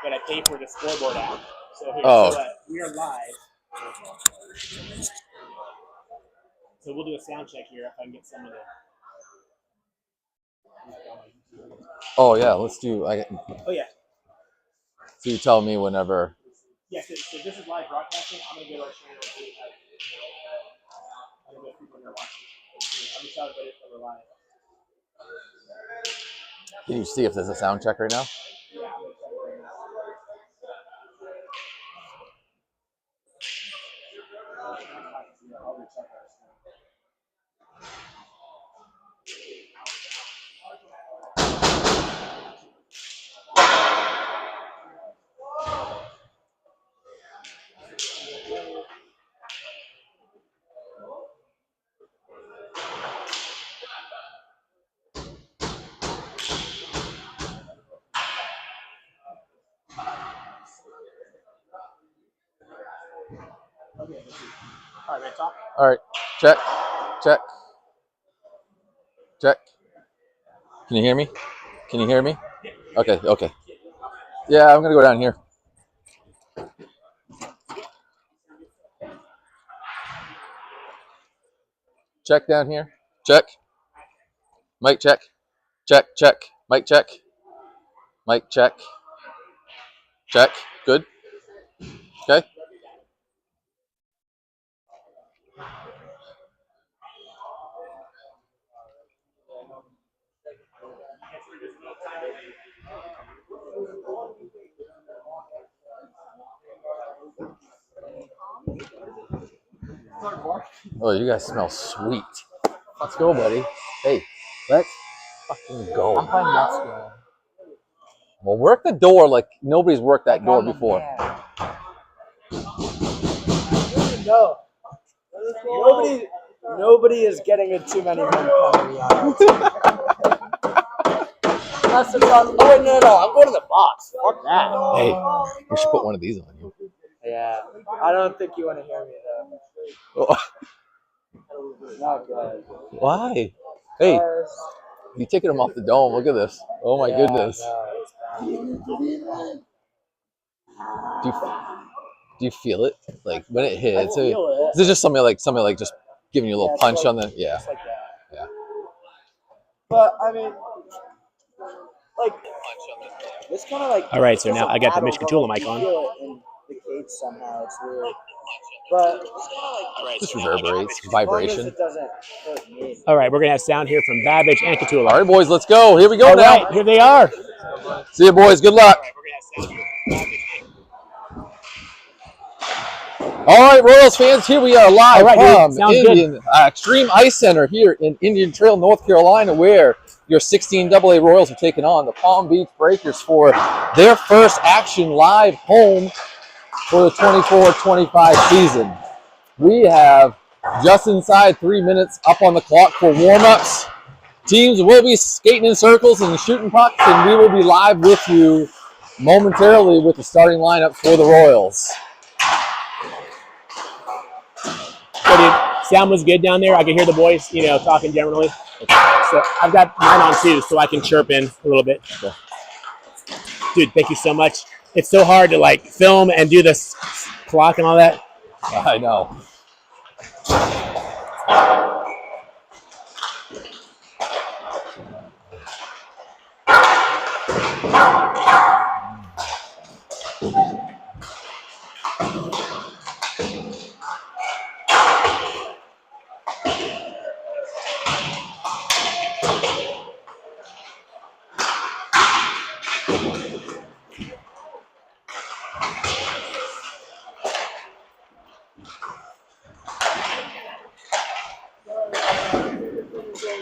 but I pay for the scoreboard app. So here, we are live. So we'll do a sound check here if I can get someone to. Oh yeah, let's do. Oh yeah. So you tell me whenever. Yeah, so this is live broadcasting. I'm gonna go to our channel and see. I don't know if people are watching. I'm just telling everybody that we're live. Can you see if there's a sound check right now? Yeah, I'm gonna check right now. I'll recheck our sound. Okay, let's see. All right, talk. All right, check. Can you hear me? Okay. Yeah, I'm gonna go down here. Check down here. Check. Mic check. Check. Mic check. Mic check. Check. Good. Okay. Oh, you guys smell sweet. Let's go, buddy. Hey, let's fucking go. I'm playing Let's Go. Well, work the door like nobody's worked that door before. No. Nobody is getting in too many Montgomery lines. Unless it's on. Oh, wait, no. I'm going to the box. Fuck that. Hey, we should put one of these on you. Yeah. I don't think you want to hear me, though. Oh. Not good. Why? Hey, you taking them off the dome. Look at this. Oh, my goodness. No, Do you feel it? Like when it hits? I feel it. Is it just something like just giving you a little punch on the? Yeah. Just like that. Yeah. But I mean, like it's kind of like. All right, so now I got the Mitch Catula mic on. Feel it in the cage somehow. It's weird. But it's kind of like. Just reverberates, As long as vibration. it doesn't hurt me. All right, we're gonna have sound here from Babbage and Catula. All right, boys, let's go. Here we go All now. right, here they are. See you, boys. Good luck. All right, Royals fans, here we are live from Extreme Ice Center here in Indian Trail, North Carolina, where your 16AA Royals are taking on the Palm Beach Breakers for their first action live home for the 24-25 season. We have just inside 3 minutes up on the clock for warm-ups. Teams will be skating in circles and shooting pucks, and we will be live with you momentarily with the starting lineup for the Royals. So, dude, sound was good down there. I could hear the boys, talking generally. So I've got mine on too, so I can chirp in a little bit. Okay. Dude, thank you so much. It's so hard to film and do this clock and all that. I know.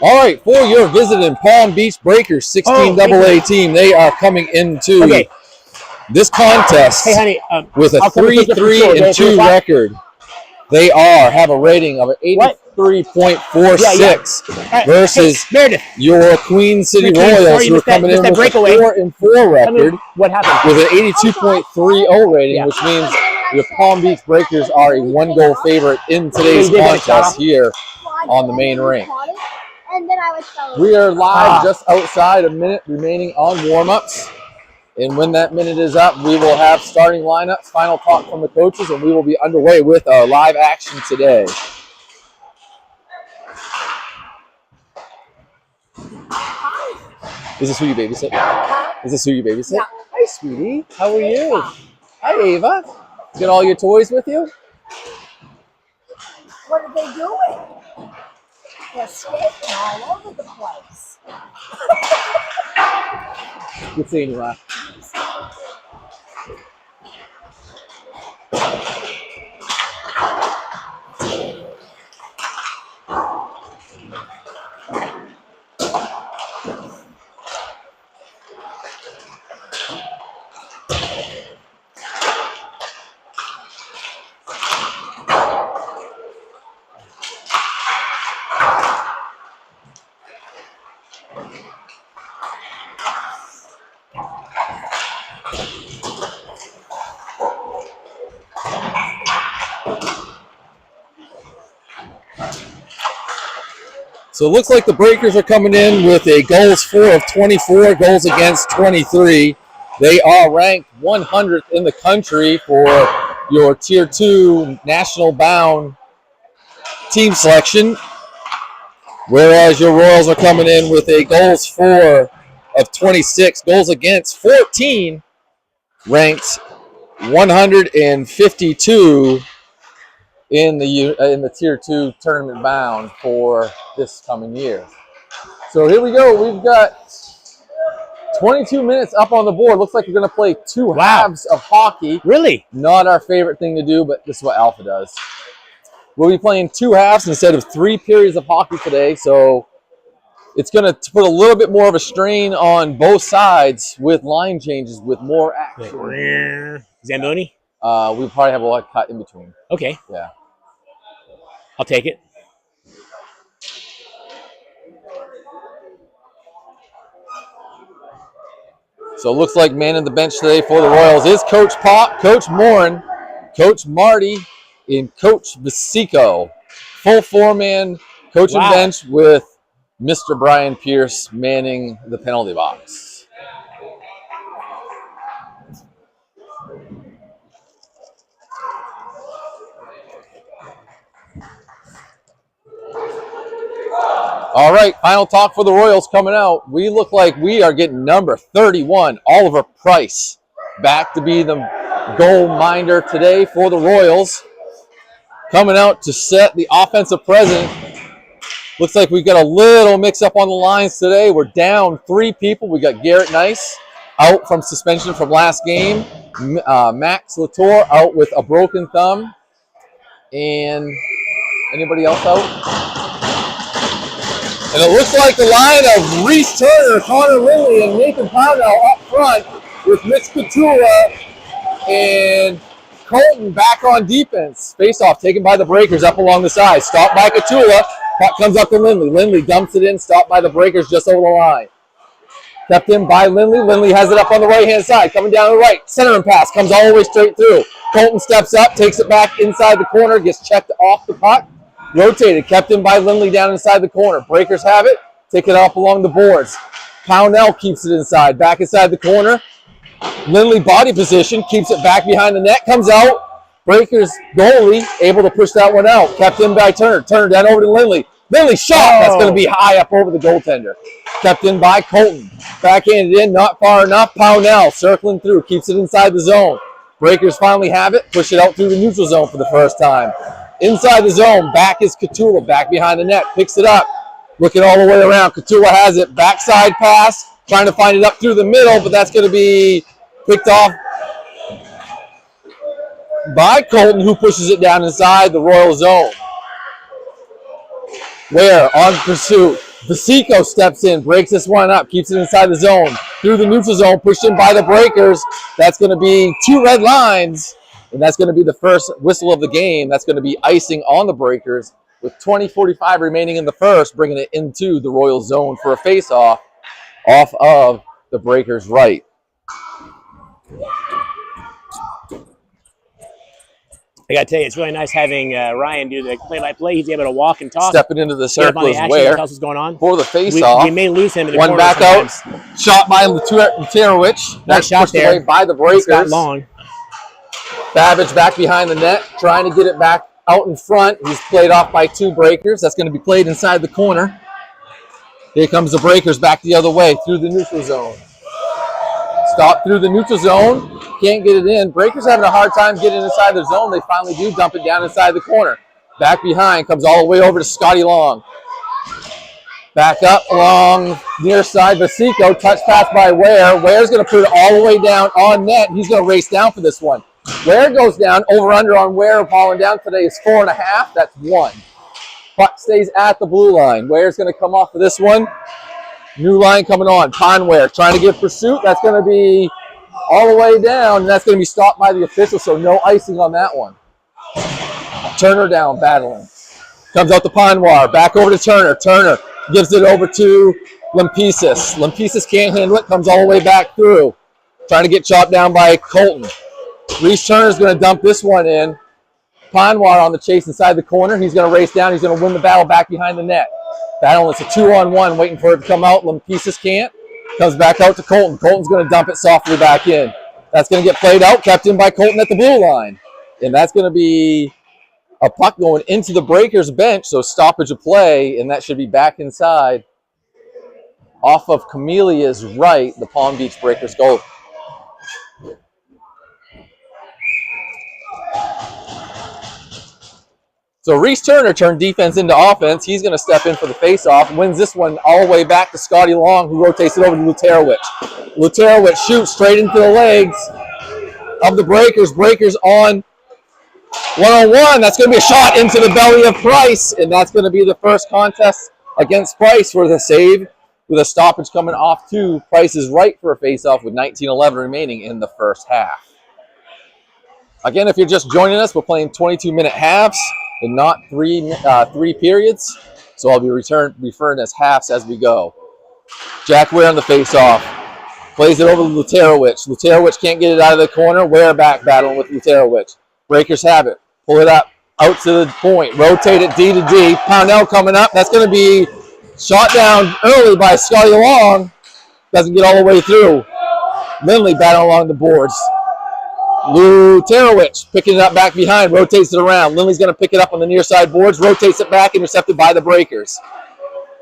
All right, for your visiting Palm Beach Breakers 16AA team, they are coming into this contest with a 3-3-2 record. They have a rating of an 83.46 versus your Queen City Royals, who are coming in with a 4-4 record with an 82.30 rating, which means your Palm Beach Breakers are a 1-goal favorite in today's contest here on the main rink. We are live just outside a minute remaining on warm-ups. And when that minute is up, we will have starting lineups, final talk from the coaches, and we will be underway with our live action today. Is this who you babysit? Is this who you babysit? Yeah. Hi, sweetie. How are you? Hi, Ava. Get all your toys with you? What are they doing? They're skating all over the place. Good seeing you, Ma. So it looks like the Breakers are coming in with a goals for of 24, goals against 23. They are ranked 100th in the country for your Tier 2 national bound team selection, whereas your Royals are coming in with a goals for of 26, goals against 14, ranked 152 in the Tier 2 tournament bound for this coming year. So here we go. We've got 22 minutes up on the board. Looks like we're going to play two halves of hockey. Really? Not our favorite thing to do, but this is what Alpha does. We'll be playing two halves instead of 3 periods of hockey today. So it's going to put a little bit more of a strain on both sides with line changes, with more action. Zamboni? We probably have a lot cut in between. Okay. Yeah. I'll take it. So it looks like man in the bench today for the Royals is Coach Pop, Coach Morin, Coach Marty, and Coach Vasico. Full 4-man coach and bench with Mr. Brian Pierce manning the penalty box. All right, final talk for the Royals coming out. We look like we are getting number 31, Oliver Price, back to be the goal minder today for the Royals. Coming out to set the offensive present. Looks like we've got a little mix-up on the lines today. We're down 3 people. We got Garrett Nice out from suspension from last game. Max Latour out with a broken thumb. And anybody else out? And it looks like the line of Reese Turner, Connor Lindley, and Nathan Pownell up front with Mitch Coutura and Colton back on defense. Face-off taken by the Breakers up along the side. Stopped by Coutura. Puck comes up to Lindley. Lindley dumps it in. Stopped by the Breakers just over the line. Kept in by Lindley. Lindley has it up on the right-hand side. Coming down the right. Centering pass. Comes all the way straight through. Colton steps up. Takes it back inside the corner. Gets checked off the puck. Rotated, kept in by Lindley down inside the corner. Breakers have it, take it up along the boards. Pownell keeps it inside, back inside the corner. Lindley body position, keeps it back behind the net, comes out. Breakers goalie able to push that one out. Kept in by Turner. Turner down over to Lindley. Lindley shot, that's going to be high up over the goaltender. Kept in by Colton. Backhanded in, not far enough. Pownell circling through, keeps it inside the zone. Breakers finally have it, push it out through the neutral zone for the first time. Inside the zone, back is Couture, back behind the net, picks it up, looking all the way around. Couture has it, backside pass, trying to find it up through the middle, but that's going to be picked off by Colton, who pushes it down inside the Royal zone. Where, on pursuit, Vasico steps in, breaks this one up, keeps it inside the zone, through the neutral zone, pushed in by the Breakers. That's going to be 2 red lines. And that's going to be the first whistle of the game. That's going to be icing on the Breakers with 20:45 remaining in the first, bringing it into the Royal zone for a face-off off of the Breakers' right. I got to tell you, it's really nice having Ryan do the play-by-play. He's able to walk and talk. Stepping into the circle the is Ware. Tell us what's going on. For the face-off. We may lose him in the one corner back sometimes. out. Shot by Luterowicz. That's shot pushed there. away by the Breakers. Got long. Babbage back behind the net, trying to get it back out in front. He's played off by 2 Breakers. That's going to be played inside the corner. Here comes the Breakers back the other way through the neutral zone. Stop through the neutral zone. Can't get it in. Breakers having a hard time getting inside their zone. They finally do dump it down inside the corner. Back behind, comes all the way over to Scotty Long. Back up along near side. Vasico, touch pass by Ware. Ware's going to put it all the way down on net. He's going to race down for this one. Ware goes down. Over under on Ware falling down today is 4.5. That's 1. Puck stays at the blue line. Ware's going to come off of this one. New line coming on. Conware trying to give pursuit. That's going to be all the way down, and that's going to be stopped by the official, so no icing on that one. Turner down, battling. Comes out to Panwar. Back over to Turner. Turner gives it over to Limpesis. Limpesis can't handle it. Comes all the way back through. Trying to get chopped down by Colton. Reese Turner's going to dump this one in. Panwar on the chase inside the corner. He's going to race down. He's going to win the battle back behind the net. Battle, it's a 2-on-1, waiting for it to come out. Limpesis can't. Comes back out to Colton. Colton's going to dump it softly back in. That's going to get played out, kept in by Colton at the blue line. And that's going to be a puck going into the Breakers bench, so stoppage of play, and that should be back inside. Off of Camelia's right, the Palm Beach Breakers goal. So Reese Turner turned defense into offense. He's going to step in for the faceoff. Wins this one all the way back to Scotty Long, who rotates it over to Luterowicz. Luterowicz shoots straight into the legs of the Breakers. Breakers on one-on-one. That's going to be a shot into the belly of Price, and that's going to be the first contest against Price for the save, with a stoppage coming off to Price is right for a faceoff with 19:11 remaining in the first half. Again, if you're just joining us, we're playing 22-minute halves and not three periods. So I'll be referring as halves as we go. Jack Ware on the face-off. Plays it over to Luterowicz. Luterowicz can't get it out of the corner. Ware back battling with Luterowicz. Breakers have it. Pull it up. Out to the point. Rotate it D to D. Poundell coming up. That's going to be shot down early by Scotty Long. Doesn't get all the way through. Lindley battling along the boards. Luterowicz picking it up back behind, rotates it around. Lindley's going to pick it up on the near side boards, rotates it back, intercepted by the Breakers.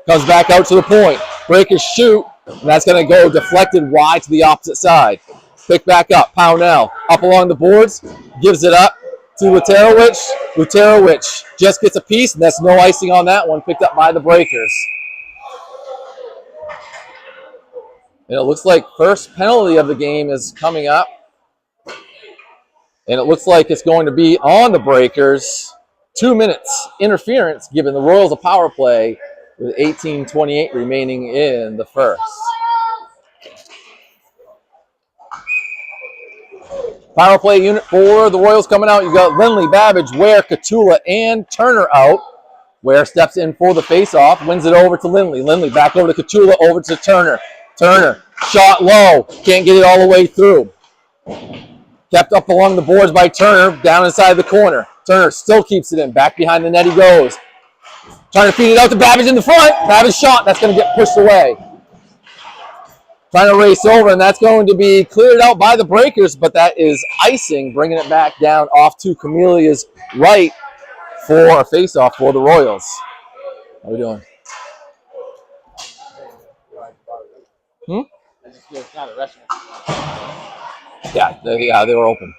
Comes back out to the point. Breakers shoot, and that's going to go deflected wide to the opposite side. Pick back up, Pownell up along the boards, gives it up to Luterowicz. Luterowicz just gets a piece, and that's no icing on that one, picked up by the Breakers. And it looks like first penalty of the game is coming up. And it looks like it's going to be on the Breakers. 2 minutes interference, giving the Royals a power play with 18:28 remaining in the first. Power play unit for the Royals coming out. You got Lindley, Babbage, Ware, Catula, and Turner out. Ware steps in for the faceoff, wins it over to Lindley. Lindley back over to Catula, over to Turner. Turner, shot low, can't get it all the way through. Kept up along the boards by Turner, down inside the corner. Turner still keeps it in. Back behind the net he goes. Trying to feed it out to Babbage in the front. Babbage shot. That's going to get pushed away. Trying to race over, and that's going to be cleared out by the Breakers, but that is icing, bringing it back down off to Camelia's right for a face-off for the Royals. How are we doing? Yeah, they were open.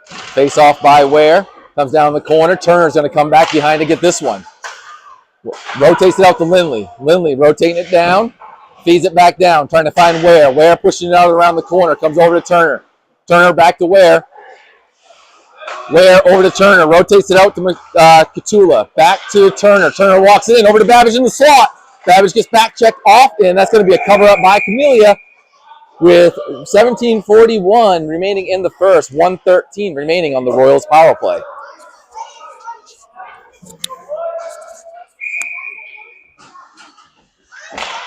Face off by Ware. Comes down the corner. Turner's going to come back behind to get this one. Rotates it out to Lindley. Lindley rotating it down. Feeds it back down. Trying to find Ware. Ware pushing it out around the corner. Comes over to Turner. Turner back to Ware. Ware over to Turner. Rotates it out to Catula. Back to Turner. Turner walks it in. Over to Babbage in the slot. Babbage gets back checked off, and that's going to be a cover up by Camellia. With 17:41 remaining in the first, 1:13 remaining on the Royals power play.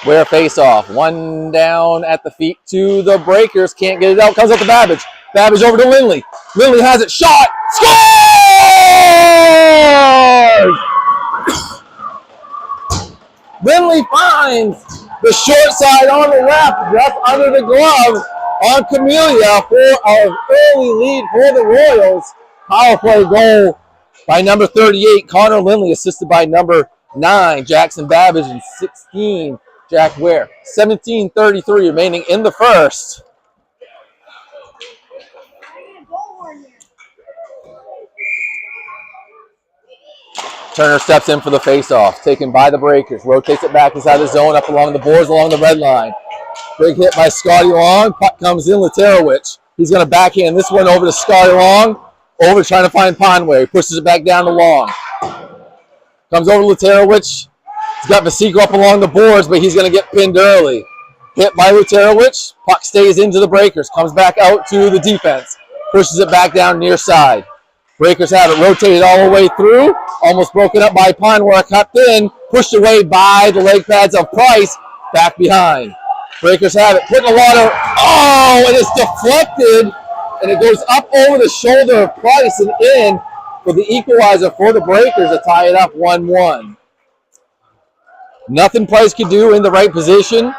Ware face off. One down at the feet to the Breakers. Can't get it out. Comes up to Babbage. Babbage over to Lindley. Lindley has it. Shot. Scores! Lindley finds the short side on the left, just under the glove on Camellia for an early lead for the Royals. Power play goal by number 38, Connor Lindley, assisted by number 9, Jackson Babbage, and 16, Jack Ware. 17:33 remaining in the first. Turner steps in for the faceoff, taken by the Breakers, rotates it back inside the zone, up along the boards, along the red line. Big hit by Scotty Long. Puck comes in, Laterowicz. He's going to backhand this one over to Scotty Long. Over trying to find Conway. He pushes it back down to Long. Comes over to Laterowicz. He's got Vasico up along the boards, but he's going to get pinned early. Hit by Laterowicz. Puck stays into the Breakers. Comes back out to the defense. Pushes it back down near side. Breakers have it rotated all the way through. Almost broken up by Ponwar. Cut in. Pushed away by the leg pads of Price. Back behind. Breakers have it. Putting a lot of... Oh, and it's deflected. And it goes up over the shoulder of Price and in for the equalizer for the Breakers to tie it up 1-1. Nothing Price could do in the right position.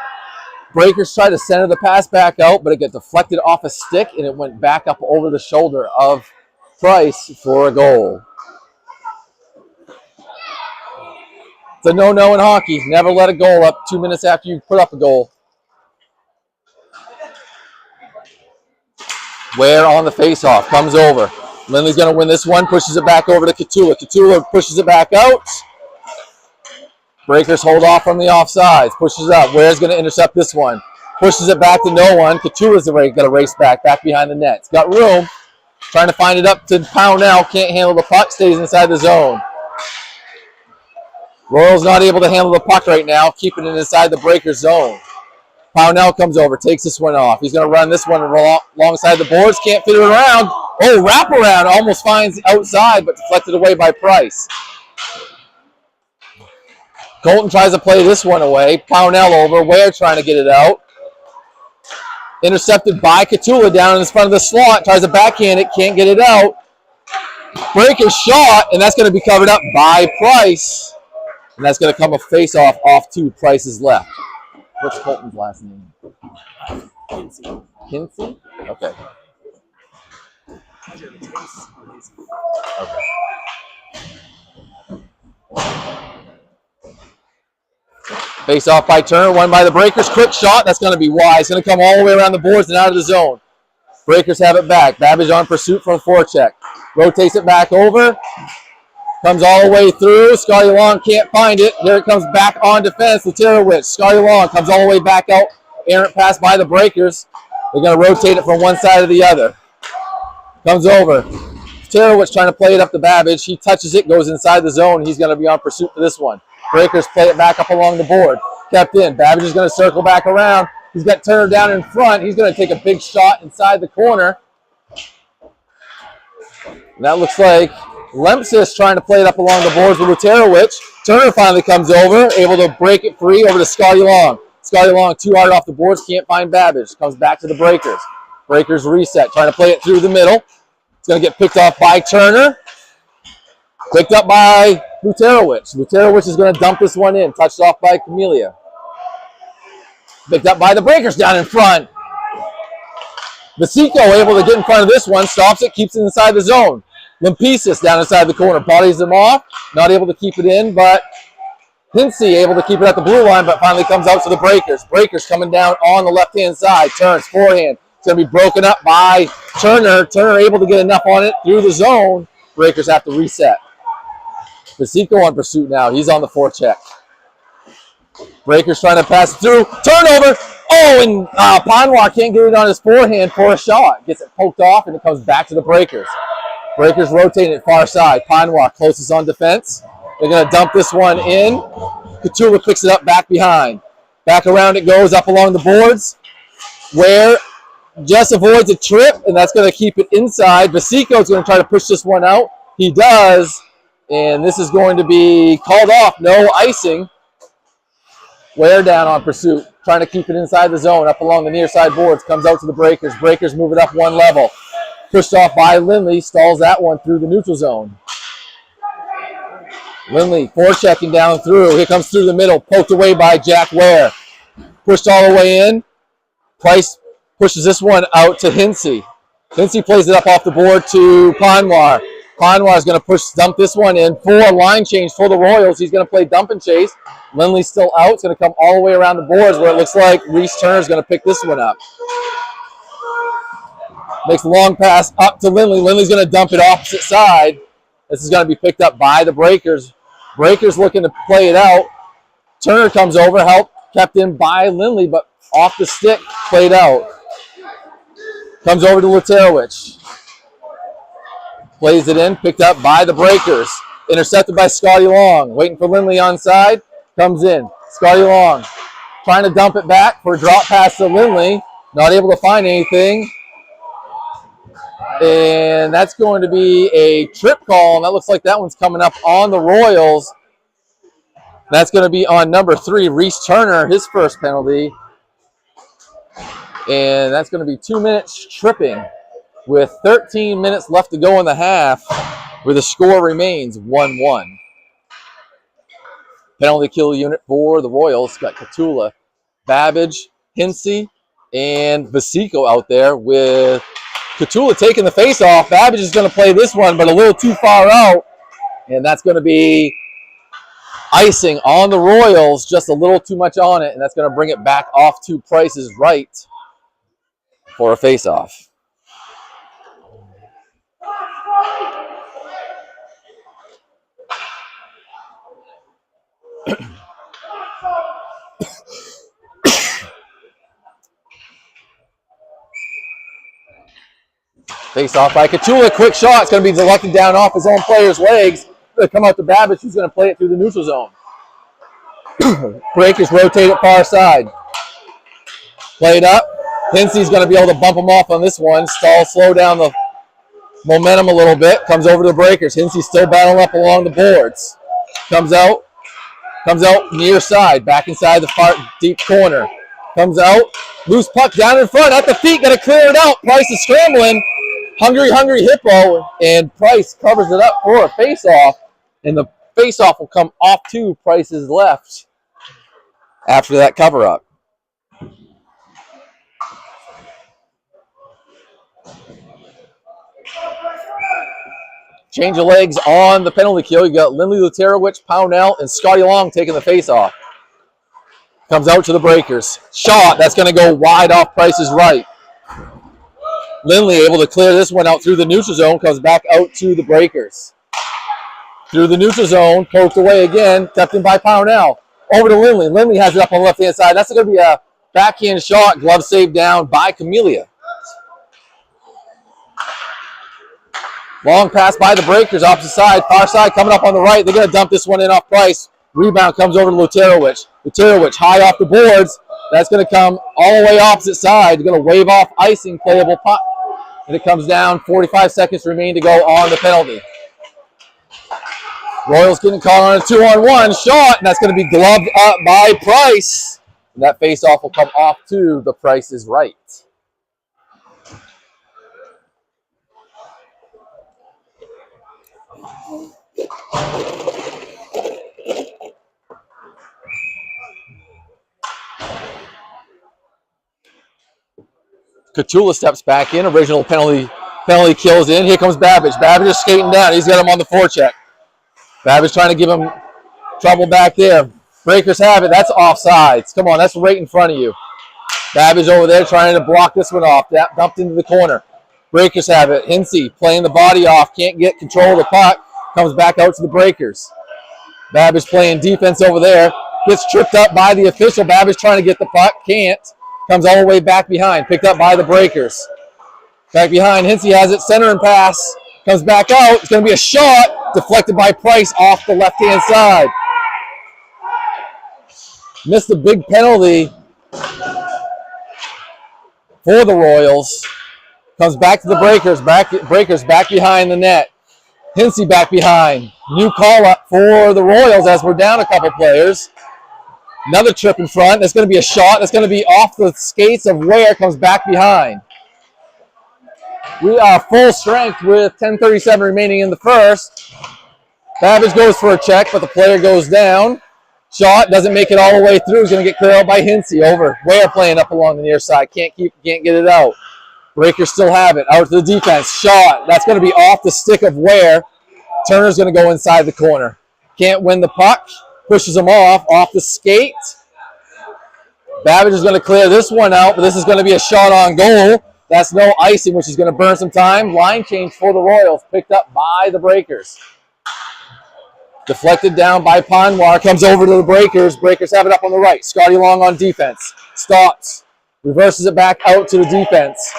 Breakers tried to center the pass back out, but it got deflected off a stick, and it went back up over the shoulder of Price for a goal. It's a no-no in hockey. Never let a goal up 2 minutes after you put up a goal. Ware on the face-off, comes over. Lindley's going to win this one, pushes it back over to Catula. Catula pushes it back out. Breakers hold off from the offsides, pushes it up. Ware's going to intercept this one. Pushes it back to no one. Catula's going to race back behind the net. It's got room. Trying to find it up to Pownell. Can't handle the puck, stays inside the zone. Royals not able to handle the puck right now, keeping it inside the Breakers zone. Pownell comes over, takes this one off. He's going to run this one alongside the boards. Can't fit it around. Oh, wrap around. Almost finds outside, but deflected away by Price. Colton tries to play this one away. Pownell over. Ware trying to get it out. Intercepted by Catula down in front of the slot. Tries to backhand it. Can't get it out. Breaker's shot, and that's going to be covered up by Price. And that's going to come a face-off off to Price's left. What's Colton's last name? Kinsey. Kinsey? Okay. Okay. Face off by Turner, won by the Breakers. Quick shot, that's going to be wide. It's going to come all the way around the boards and out of the zone. Breakers have it back. Babbage on pursuit from forecheck. Rotates it back over. Comes all the way through. Scotty Long can't find it. Here it comes back on defense. Laterowicz. Scotty Long comes all the way back out. Errant pass by the Breakers. They're going to rotate it from one side to the other. Comes over. Laterowicz trying to play it up to Babbage. He touches it, goes inside the zone. He's going to be on pursuit for this one. Breakers play it back up along the board. Kept in. Babbage is going to circle back around. He's got Turner down in front. He's going to take a big shot inside the corner. And that looks like Lempsis trying to play it up along the boards with Laterowicz. Turner finally comes over, able to break it free over to Scotty Long. Scotty Long too hard off the boards, can't find Babbage. Comes back to the Breakers. Breakers reset, trying to play it through the middle. It's going to get picked off by Turner. Picked up by Laterowicz. Laterowicz is going to dump this one in. Touched off by Camellia. Picked up by the Breakers down in front. Vasico able to get in front of this one. Stops it, keeps it inside the zone. Limpesis down inside the corner. Bodies him off. Not able to keep it in, but Hinsey able to keep it at the blue line, but finally comes out to the Breakers. Breakers coming down on the left-hand side. Turns, forehand. It's going to be broken up by Turner. Turner able to get enough on it through the zone. Breakers have to reset. Vasico on pursuit now. He's on the forecheck. Breakers trying to pass it through. Turnover. Oh, and Ponwar can't get it on his forehand for a shot. Gets it poked off, and it comes back to the Breakers. Breakers rotating it far side. Ponwar closest on defense. They're going to dump this one in. Catula picks it up back behind. Back around it goes, up along the boards. Ware just avoids a trip, and that's going to keep it inside. Vasico is going to try to push this one out. He does, and this is going to be called off. No icing. Ware down on pursuit, trying to keep it inside the zone, up along the near side boards. Comes out to the Breakers. Breakers move it up one level. Pushed off by Lindley, stalls that one through the neutral zone. Lindley forechecking down through. Here comes through the middle, poked away by Jack Ware. Pushed all the way in. Price pushes this one out to Hinsey. Hinsey plays it up off the board to Panwar. Panwar is going to dump this one in for a line change for the Royals. He's going to play dump and chase. Lindley's still out. It's going to come all the way around the boards where it looks like Reese Turner is going to pick this one up. Makes a long pass up to Lindley. Lindley's going to dump it opposite side. This is going to be picked up by the Breakers. Breakers looking to play it out. Turner comes over, kept in by Lindley, but off the stick, played out. Comes over to Luterowicz. Plays it in, picked up by the Breakers. Intercepted by Scotty Long. Waiting for Lindley on side. Comes in. Scotty Long trying to dump it back for a drop pass to Lindley. Not able to find anything. And that's going to be a trip call, and that looks like that one's coming up on the Royals. That's going to be on number 3, Reese Turner, his first penalty. And that's going to be 2 minutes tripping with 13 minutes left to go in the half, where the score remains 1-1. Penalty kill unit for the Royals. Got Catula, Babbage, Hinsey, and Vasico out there with Catula taking the face off. Babbage is going to play this one, but a little too far out. And that's going to be icing on the Royals, just a little too much on it. And that's going to bring it back off to Price's right for a face-off. Face off by Catula. Quick shot. It's going to be deflected down off his own player's legs. It's going to come out to Babbage, who's going to play it through the neutral zone. Breakers rotate it far side. Play it up. Hinsey's going to be able to bump him off on this one. Slow down the momentum a little bit. Comes over to the Breakers. Hinsey still battling up along the boards. Comes out near side. Back inside the far deep corner. Comes out. Loose puck down in front. At the feet. Got to clear it out. Price is scrambling. Hungry Hippo, and Price covers it up for a face-off, and the face-off will come off to Price's left after that cover-up. Change of legs on the penalty kill. You got Lindley Luterowicz, Pownell, and Scotty Long taking the face-off. Comes out to the Breakers. Shot. That's going to go wide off Price's right. Lindley able to clear this one out through the neutral zone, comes back out to the Breakers. Through the neutral zone, poked away again, kept in by Pownell. Over to Lindley. Lindley has it up on the left-hand side. That's going to be a backhand shot. Glove saved down by Camellia. Long pass by the Breakers, opposite side. Far side coming up on the right. They're going to dump this one in off Price. Rebound comes over to Luterowicz. Luterowicz high off the boards. That's going to come all the way opposite side. They're going to wave off icing, playable puck. And it comes down. 45 seconds remain to go on the penalty. Royals getting caught on a 2-on-1 shot, and that's going to be gloved up by Price. And that face-off will come off to the Price's right. Catula steps back in. Original penalty kills in. Here comes Babbage. Babbage is skating down. He's got him on the forecheck. Babbage trying to give him trouble back there. Breakers have it. That's offsides. Come on, that's right in front of you. Babbage over there trying to block this one off. That dumped into the corner. Breakers have it. Hinsey playing the body off. Can't get control of the puck. Comes back out to the Breakers. Babbage playing defense over there. Gets tripped up by the official. Babbage trying to get the puck. Can't. Comes all the way back behind. Picked up by the Breakers. Back behind. Hinsey has it. Center and pass. Comes back out. It's going to be a shot. Deflected by Price off the left-hand side. Missed a big penalty for the Royals. Comes back to the Breakers. Breakers back behind the net. Hinsey back behind. New call-up for the Royals as we're down a couple players. Another trip in front. That's going to be a shot. That's going to be off the skates of Ware. Comes back behind. We are full strength with 10:37 remaining in the first. Babbage goes for a check, but the player goes down. Shot doesn't make it all the way through. He's going to get cleared out by Hinsey. Over. Ware playing up along the near side. Can't get it out. Breakers still have it. Out to the defense. Shot. That's going to be off the stick of Ware. Turner's going to go inside the corner. Can't win the puck. Pushes him off the skate. Babbage is going to clear this one out, but this is going to be a shot on goal. That's no icing, which is going to burn some time. Line change for the Royals, picked up by the Breakers. Deflected down by Panwar, comes over to the Breakers. Breakers have it up on the right. Scotty Long on defense. Stops. Reverses it back out to the defense.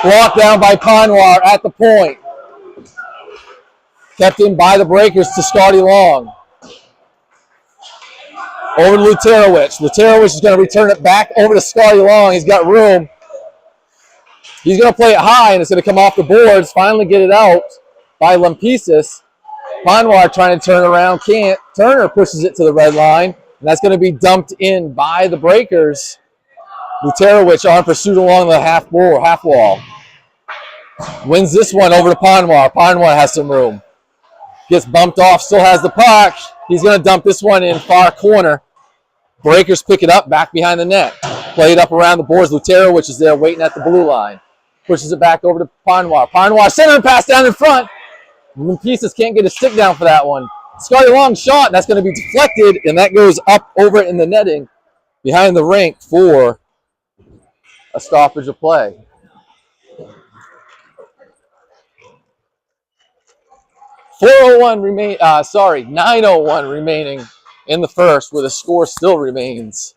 Blocked down by Panwar at the point. Kept in by the Breakers to Scotty Long. Over to Luterowicz. Luterowicz is going to return it back over to Scotty Long. He's got room. He's going to play it high, and it's going to come off the boards. Finally get it out by Lempisis. Panwar trying to turn around, can't. Turner pushes it to the red line, and that's going to be dumped in by the Breakers. Luterowicz on pursuit along the half wall. Wins this one over to Panwar. Panwar has some room. Gets bumped off, still has the puck. He's going to dump this one in far corner. Breakers pick it up back behind the net. Play it up around the boards. Luterowicz is there waiting at the blue line. Pushes it back over to Panwar. Panwar center pass down in front. Pieces can't get a stick down for that one. Scotty Long shot. That's going to be deflected, and that goes up over in the netting behind the rink for a stoppage of play. .901 remaining in the first, where the score still remains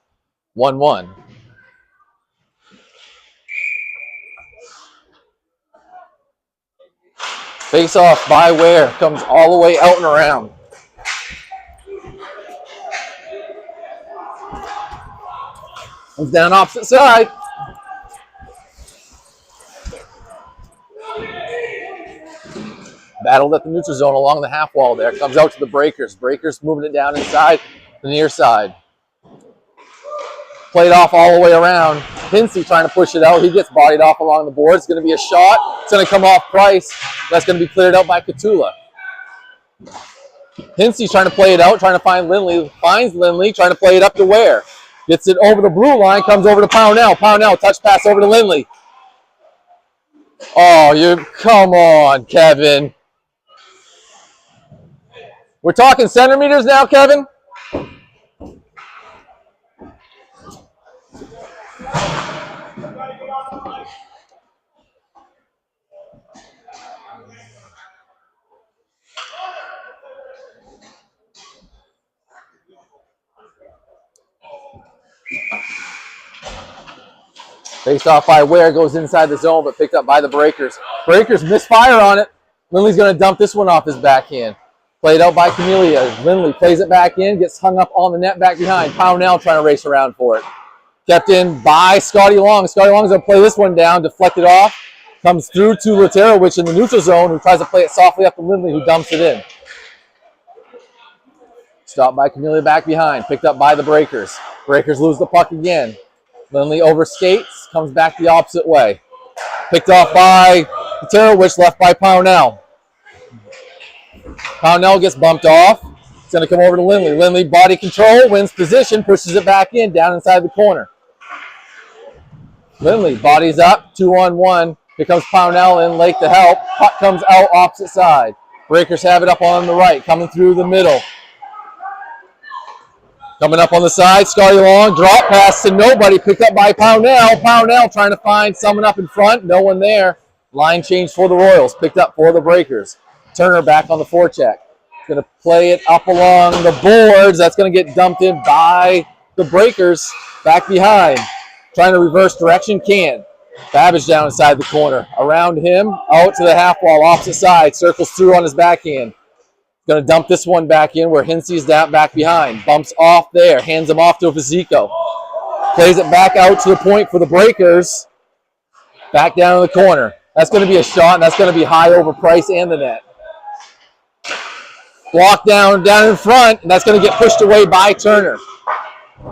1-1. Face off by Ware, comes all the way out and around. Comes down opposite side. Battled at the neutral zone along the half wall there. Comes out to the Breakers. Breakers moving it down inside the near side. Played off all the way around. Hinsey trying to push it out. He gets bodied off along the board. It's going to be a shot. It's going to come off Price. That's going to be cleared out by Catula. Hinsey's trying to play it out, trying to find Lindley. Finds Lindley, trying to play it up to Ware. Gets it over the blue line, comes over to Pownell. Pownell, touch pass over to Lindley. Oh, come on, Kevin. We're talking centimeters now, Kevin? Faced off by Ware, goes inside the zone, but picked up by the Breakers. Breakers misfire on it. Lindley's going to dump this one off his backhand. Played out by Camellia. Lindley plays it back in, gets hung up on the net back behind. Pownell trying to race around for it. Kept in by Scotty Long. Scotty Long's going to play this one down, deflected off. Comes through to Luterowicz in the neutral zone, who tries to play it softly up to Lindley, who dumps it in. Stopped by Camellia back behind. Picked up by the Breakers. Breakers lose the puck again. Lindley over skates, comes back the opposite way. Picked off by Luterowicz, left by Pownell. Pownell gets bumped off. It's going to come over to Lindley. Lindley body control, wins position, pushes it back in, down inside the corner. Lindley bodies up, 2-on-1. Here comes Pownell in late to help. Puck comes out opposite side. Breakers have it up on the right, coming through the middle. Coming up on the side, Scotty Long, drop pass to nobody, picked up by Pownell. Pownell trying to find someone up in front, no one there. Line change for the Royals, picked up for the Breakers. Turner back on the forecheck. Going to play it up along the boards. That's going to get dumped in by the Breakers back behind. Trying to reverse direction, can't. Babbage down inside the corner. Around him, out to the half wall, opposite side. Circles through on his backhand. Going to dump this one back in where Hinsey's down back behind. Bumps off there. Hands him off to Fazico. Plays it back out to the point for the Breakers. Back down in the corner. That's going to be a shot, and that's going to be high over Price and the net. Blocked down in front, and that's going to get pushed away by Turner.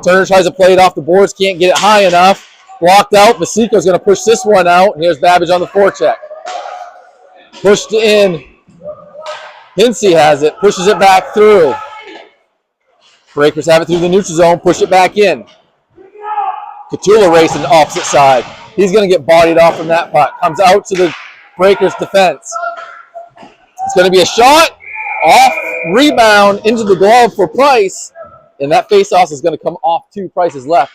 Turner tries to play it off the boards, can't get it high enough. Blocked out. Fazico's going to push this one out, and here's Babbage on the forecheck. Pushed in. Hinsey has it. Pushes it back through. Breakers have it through the neutral zone. Push it back in. Catula racing the opposite side. He's going to get bodied off from that puck. Comes out to the Breakers defense. It's going to be a shot. Off. Rebound into the glove for Price. And that face-off is going to come off 2 Price's left.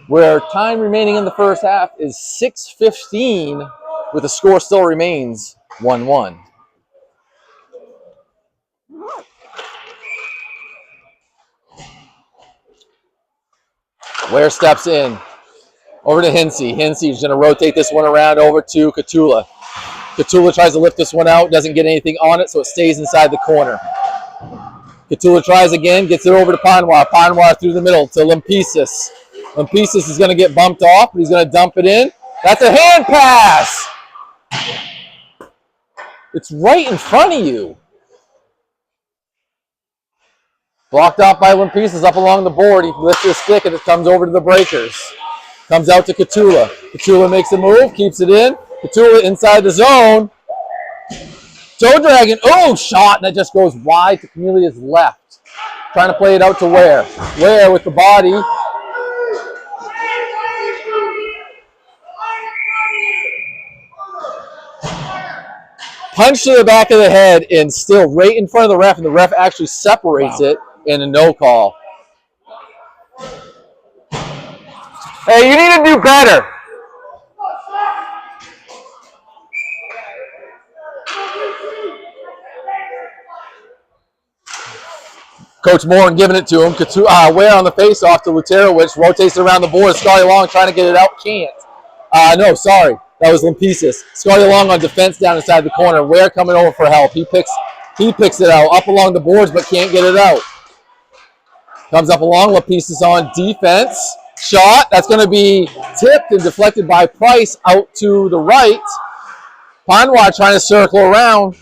Where time remaining in the first half is 6:15, with the score still remains 1-1. Ware steps in. Over to Hinsey. Hinsey's going to rotate this one around over to Catula. Catula tries to lift this one out, doesn't get anything on it, so it stays inside the corner. Catula tries again, gets it over to Panwar. Panwar through the middle to Limpesis. Limpesis is going to get bumped off, but he's going to dump it in. That's a hand pass! It's right in front of you. Blocked off by Limpesis up along the board. He lifts his stick and it comes over to the Breakers. Comes out to Catula. Catula makes a move, keeps it in. Catula inside the zone. Toe Dragon, oh, shot, and that just goes wide to Camelia's left. Trying to play it out to Ware. Ware with the body. Punch to the back of the head and still right in front of the ref, and the ref actually separates it in a no call. Hey, you need to do better. Coach Morin giving it to him. Ware on the face-off to Luterowicz. Rotates it around the board. Scotty Long trying to get it out. Can't. No, sorry. That was Limpesis. Scotty Long on defense down inside the corner. Ware coming over for help. He picks it out. Up along the boards, but can't get it out. Comes up along. Limpesis on defense. Shot. That's going to be tipped and deflected by Price out to the right. Panwar trying to circle around.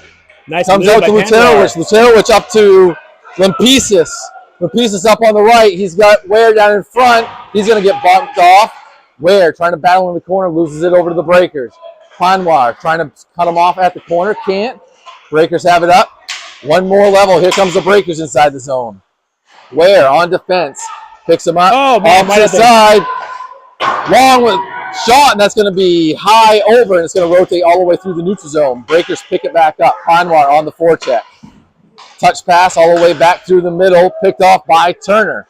Nice. Comes out to Luterowicz. Luterowicz up to Limpesis. Limpesis up on the right. He's got Ware down in front. He's going to get bumped off. Ware trying to battle in the corner, loses it over to the Breakers. Panwar trying to cut him off at the corner, can't. Breakers have it up. One more level. Here comes the Breakers inside the zone. Ware on defense. Picks him up. Oh, man, off to the side. Long with shot, and that's going to be high over, and it's going to rotate all the way through the neutral zone. Breakers pick it back up. Panwar on the forecheck. Touch pass all the way back through the middle, picked off by Turner.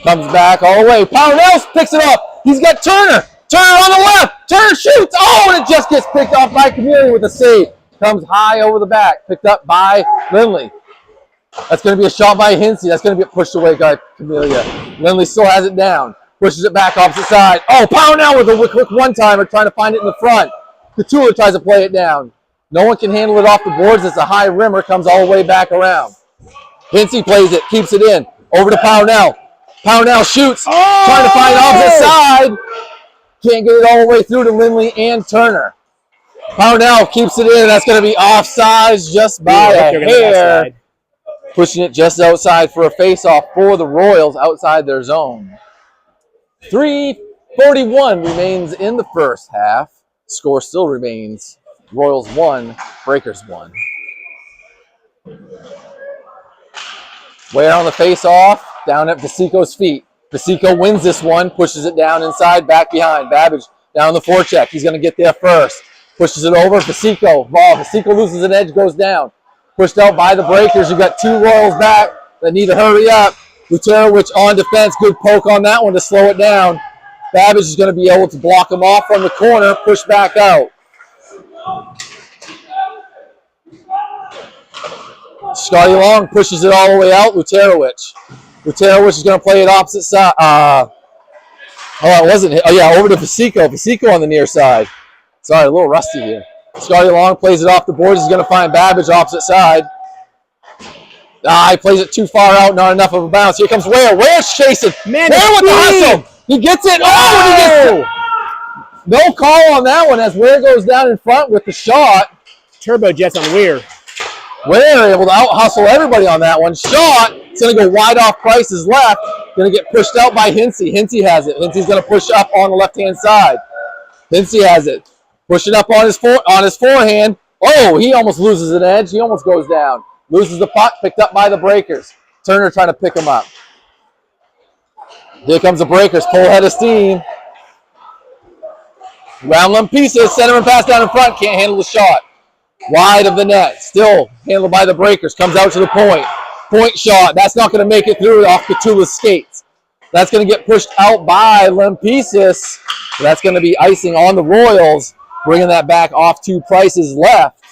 Comes back all the way. Pownell picks it up. He's got Turner. Turner on the left. Turner shoots. Oh, and it just gets picked off by Camelia with a save. Comes high over the back. Picked up by Lindley. That's going to be a shot by Hinsey. That's going to get pushed away by Camelia. Lindley still has it down. Pushes it back opposite side. Oh, Pownell with a quick one-timer trying to find it in the front. Catula tries to play it down. No one can handle it off the boards. It's a high rimmer. Comes all the way back around. Hinsey plays it. Keeps it in. Over to Pownell. Pownell shoots. Oh! Trying to find opposite side. Can't get it all the way through to Lindley and Turner. Pownell keeps it in. That's going to be offsides just by a hair. Pushing it just outside for a face-off for the Royals outside their zone. 3:41 remains in the first half. Score still remains Royals 1, Breakers 1. Ware on the face-off, down at Vasico's feet. Vasico wins this one, pushes it down inside, back behind. Babbage down the forecheck. He's going to get there first. Pushes it over. Vasico. Vasico loses an edge, goes down. Pushed out by the Breakers. You've got 2 Royals back that need to hurry up. Luterowicz on defense. Good poke on that one to slow it down. Babbage is going to be able to block him off from the corner, push back out. Scotty Long pushes it all the way out. Luterowicz. Luterowicz is going to play it opposite side. It wasn't. Oh, yeah, over to Vasico. Vasico on the near side. Sorry, a little rusty here. Scotty Long plays it off the boards. He's going to find Babbage opposite side. He plays it too far out. Not enough of a bounce. Here comes Ware. Ware's chasing. Man, Ware with the hustle. He gets it. No call on that one as Ware goes down in front with the shot. Turbo jets on Ware. Ware able to out-hustle everybody on that one. Shot. It's going to go wide off Price's left. Going to get pushed out by Hinsey. Hinsey has it. Hinsey's going to push up on the left-hand side. Hinsey has it. Pushing up on his forehand. Oh, he almost loses an edge. He almost goes down. Loses the puck, picked up by the Breakers. Turner trying to pick him up. Here comes the Breakers, full head of steam. Round limb pieces, centerman pass down in front, can't handle the shot. Wide of the net, still handled by the Breakers, comes out to the point. Point shot, that's not going to make it through off Cthulhu's skates. That's going to get pushed out by Lempisis. That's going to be icing on the Royals, bringing that back off 2 Prices left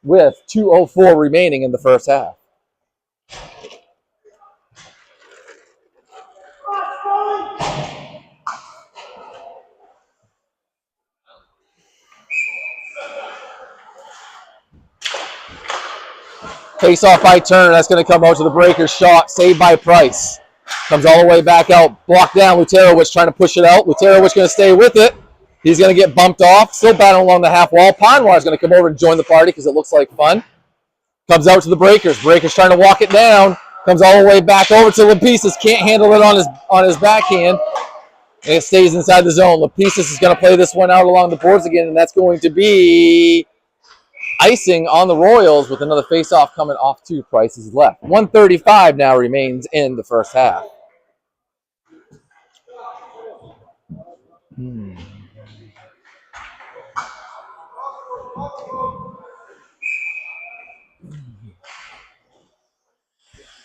with 2:04 remaining in the first half. Face off by Turner. That's going to come out to the Breakers. Shot saved by Price. Comes all the way back out. Blocked down. Luterowicz trying to push it out. Luterowicz going to stay with it. He's going to get bumped off. Still battling along the half wall. Ponwar is going to come over and join the party because it looks like fun. Comes out to the Breakers. Breakers trying to walk it down. Comes all the way back over to Lempisis. Can't handle it on his backhand. And it stays inside the zone. Lempisis is going to play this one out along the boards again, and that's going to be icing on the Royals with another face-off coming off 2 Prices left. 1:35 now remains in the first half.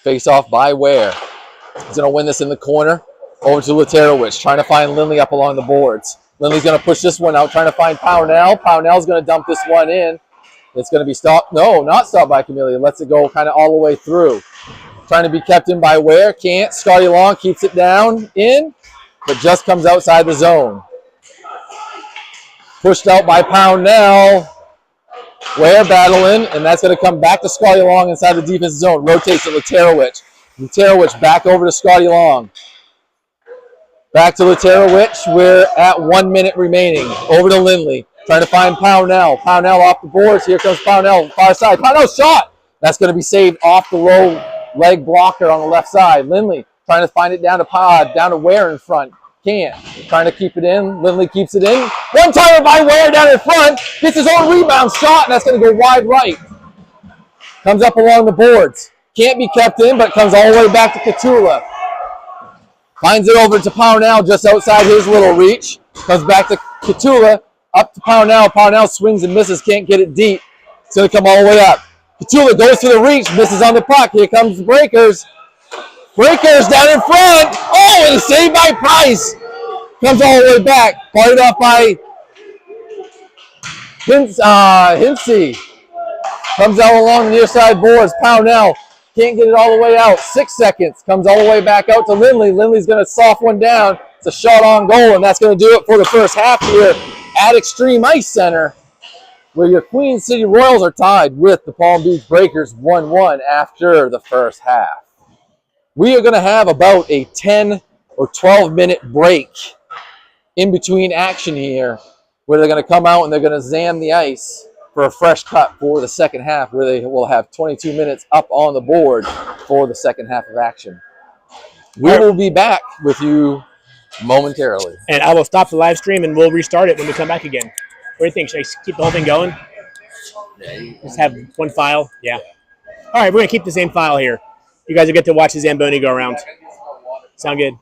Face-off by Ware. He's going to win this in the corner. Over to Luterowicz, trying to find Lindley up along the boards. Lindley's going to push this one out, trying to find Pownell. Pownell's going to dump this one in. It's going to be stopped. No, not stopped by Chameleon. Lets it go kind of all the way through. Trying to be kept in by Ware. Can't. Scotty Long keeps it down in, but just comes outside the zone. Pushed out by Pownell. Ware battling, and that's going to come back to Scotty Long inside the defensive zone. Rotates to Luterowicz. Luterowicz back over to Scotty Long. Back to Luterowicz. We're at 1 minute remaining. Over to Lindley. Trying to find Pownell. Pownell off the boards. Here comes Pownell. Far side. Pownell shot. That's going to be saved off the low leg blocker on the left side. Lindley trying to find it down to Ware in front. Can't. Trying to keep it in. Lindley keeps it in. One timer by Ware down in front. Gets his own rebound shot, and that's going to go wide right. Comes up along the boards. Can't be kept in, but comes all the way back to Cthulhu. Finds it over to Pownell just outside his little reach. Comes back to Cthulhu. Up to Pownell. Pownell swings and misses. Can't get it deep. It's going to come all the way up. Cthulhu goes to the reach. Misses on the puck. Here comes the Breakers. Breakers down in front. Oh, and a save by Price. Comes all the way back. Parted off by Hinsey. Comes out along the near side boards. Pownell can't get it all the way out. 6 seconds. Comes all the way back out to Lindley. Lindley's going to soft one down. It's a shot on goal, and that's going to do it for the first half here at Extreme Ice Center, where your Queen City Royals are tied with the Palm Beach Breakers 1-1 after the first half. We are going to have about a 10 or 12 minute break in between action here, where they're going to come out and they're going to zam the ice for a fresh cut for the second half, where they will have 22 minutes up on the board for the second half of action. We will be back with you momentarily. And I will stop the live stream and we'll restart it when we come back again. What do you think? Should I keep the whole thing going? Just have one file? Yeah. All right, we're going to keep the same file here. You guys will get to watch the Zamboni go around. Sound good?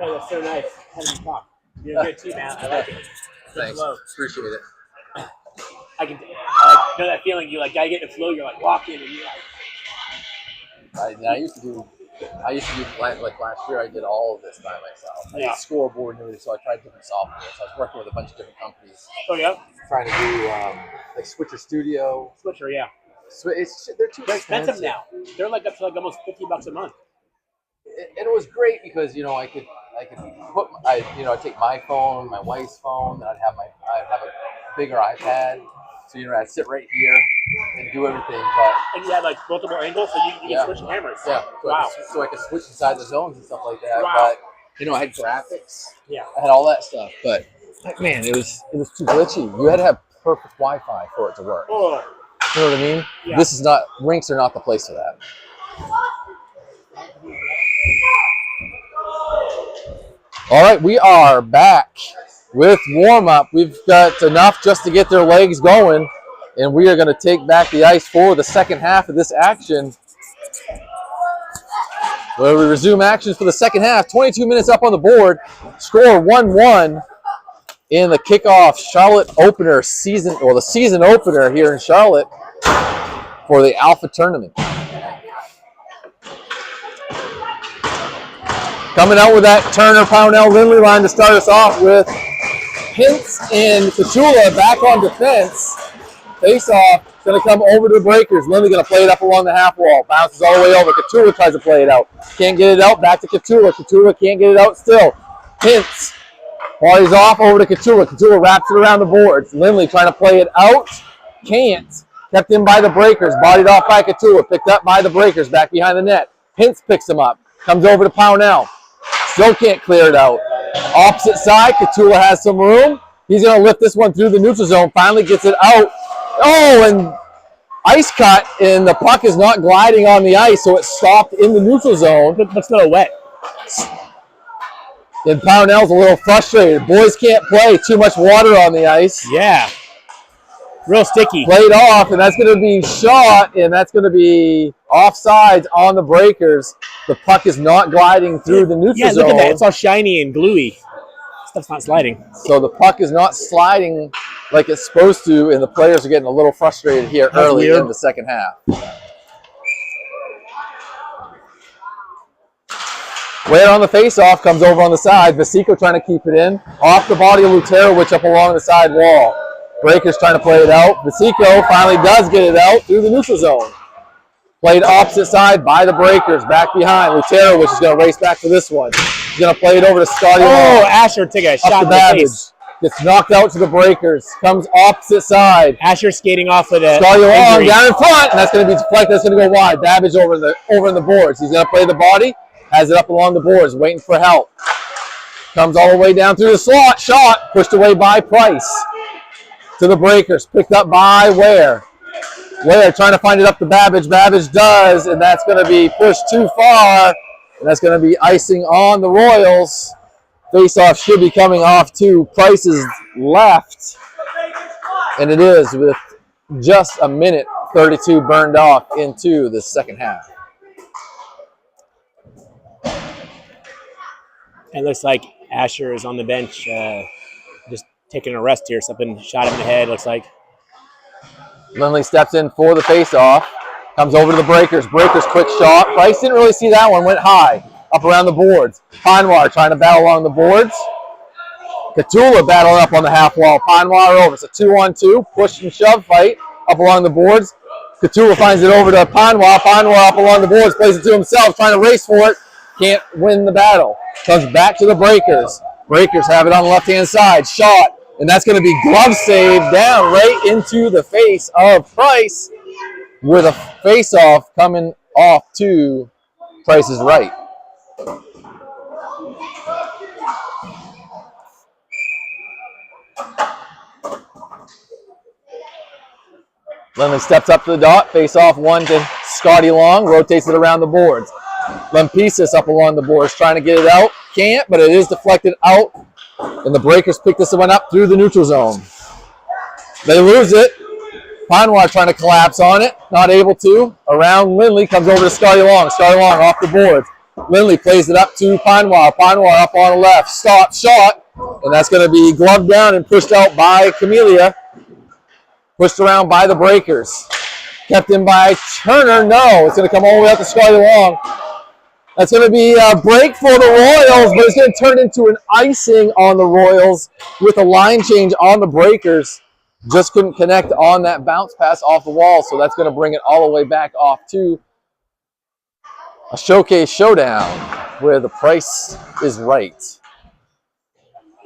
Oh, that's so nice. Having you talk. You're good too, man. I like it. Thanks. Appreciate it. I can know that feeling. You like gotta get in the flow. You're like walking and you're like. I used to do like last year. I did all of this by myself. I did scoreboard and everything, so I tried different software. So I was working with a bunch of different companies. Oh yeah. Trying to do like Switcher Studio. Switcher, yeah. They're too expensive now. They're like up to like almost $50 a month. And it was great because I could put I'd take my phone, my wife's phone, then I'd have a bigger iPad, so I'd sit right here and do everything. And you had like multiple angles, so you can switch cameras. Yeah. Wow. So I could switch inside the zones and stuff like that. Wow. But I had graphics. Yeah. I had all that stuff, but man, it was too glitchy. You had to have perfect Wi-Fi for it to work. Oh. You know what I mean? Yeah. Rinks are not the place for that. All right, we are back with warm-up. We've got enough just to get their legs going, and we are going to take back the ice for the second half of this action. Where we resume actions for the second half. 22 minutes up on the board. Score 1-1 in the kickoff Charlotte opener the season opener here in Charlotte for the Alpha Tournament. Coming out with that Turner, Pownell, Lindley line to start us off with Hintz and Kachula back on defense. Face off, going to come over to the breakers. Lindley going to play it up along the half wall. Bounces all the way over. Kachula tries to play it out. Can't get it out. Back to Kachula. Kachula can't get it out still. Hintz parties off over to Kachula. Kachula wraps it around the boards. Lindley trying to play it out. Can't. Kept in by the breakers. Bodied off by Kachula. Picked up by the breakers. Back behind the net. Hintz picks him up. Comes over to Pownell. Still can't clear it out. Opposite side, Kachula has some room. He's going to lift this one through the neutral zone. Finally gets it out. Oh, and ice cut, and the puck is not gliding on the ice, so it's stopped in the neutral zone. Looks a little wet. And Pownell's a little frustrated. Boys can't play. Too much water on the ice. Yeah. Real sticky. Played off, and that's going to be shot, and that's going to be offsides on the breakers. The puck is not gliding through the neutral zone. Yeah, look at that. It's all shiny and gluey. Stuff's not sliding. So the puck is not sliding like it's supposed to, and the players are getting a little frustrated here early in the second half. Where on the face-off comes over on the side. Vasico trying to keep it in. Off the body of Luterowicz up along the side wall. Breakers trying to play it out. Vasico finally does get it out through the neutral zone. Played opposite side by the breakers. Back behind. Luterowicz is going to race back for this one. He's going to play it over to Scotty. Oh, Asher took a shot in the face. Gets knocked out to the breakers. Comes opposite side. Asher skating off with a Scotty Long down in front, and that's going to be deflected. That's going to go wide. Babbage over in the boards. He's going to play the body. Has it up along the boards, waiting for help. Comes all the way down through the slot. Shot pushed away by Price. To the breakers, picked up by Ware. Ware trying to find it up to Babbage. Babbage does, and that's going to be pushed too far. And that's going to be icing on the Royals. Face-off should be coming off to Price's left. And it is with just a minute 32 burned off into the second half. It looks like Asher is on the bench just taking a rest here. Something shot him in the head, looks like. Lindley steps in for the face-off. Comes over to the Breakers. Breakers quick shot. Price didn't really see that one. Went high. Up around the boards. Pinewire trying to battle along the boards. Catula battling up on the half wall. Pinewire over. It's a 2-on-2. Push and shove fight up along the boards. Catula finds it over to Pinewire. Pinewire up along the boards. Plays it to himself. Trying to race for it. Can't win the battle. Comes back to the Breakers. Breakers have it on the left-hand side. Shot. And that's going to be glove save down right into the face of Price, with a face-off coming off to Price's right. Lemon steps up to the dot, face-off one to Scotty Long, rotates it around the boards. Lempesis up along the boards, trying to get it out. Can't, but it is deflected out. And the Breakers pick this one up through the neutral zone. They lose it. Pinewire trying to collapse on it. Not able to. Around Lindley. Comes over to Scotty Long. Scotty Long off the boards. Lindley plays it up to Pinewire. Pinewire up on the left. Stop. Shot. And that's going to be gloved down and pushed out by Camellia. Pushed around by the Breakers. Kept in by Turner. No. It's going to come all the way out to Scotty Long. That's going to be a break for the Royals, but it's going to turn into an icing on the Royals with a line change on the Breakers. Just couldn't connect on that bounce pass off the wall, so that's going to bring it all the way back off to a showcase showdown where the price is right.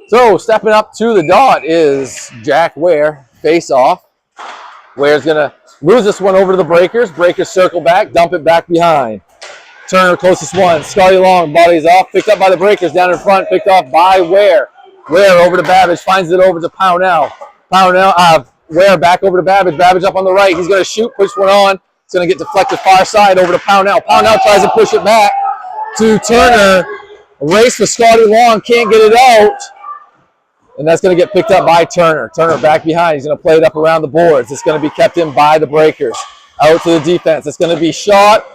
So stepping up to the dot is Jack Ware, face off. Ware's going to lose this one over to the Breakers. Breakers circle back, dump it back behind. Turner closest one. Scotty Long bodies off. Picked up by the Breakers down in front. Picked off by Ware. Ware over to Babbage. Finds it over to Pownell. Ware back over to Babbage. Babbage up on the right. He's going to shoot. Push one on. It's going to get deflected far side over to Pownell. Pownell tries to push it back to Turner. A race for Scotty Long. Can't get it out. And that's going to get picked up by Turner. Turner back behind. He's going to play it up around the boards. It's going to be kept in by the Breakers. Out to the defense. It's going to be shot.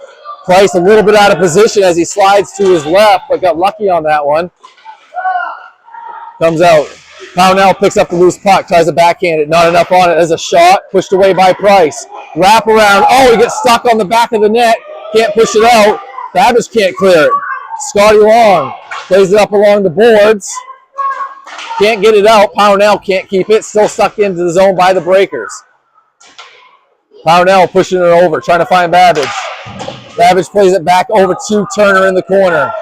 Price a little bit out of position as he slides to his left, but got lucky on that one. Comes out. Pownell picks up the loose puck, tries to backhand it. Not enough on it as a shot. Pushed away by Price. Wrap around. Oh, he gets stuck on the back of the net. Can't push it out. Babbage can't clear it. Scotty Long plays it up along the boards. Can't get it out. Pownell can't keep it. Still stuck into the zone by the Breakers. Pownell pushing it over, trying to find Babbage. Babbage plays it back over to Turner in the corner.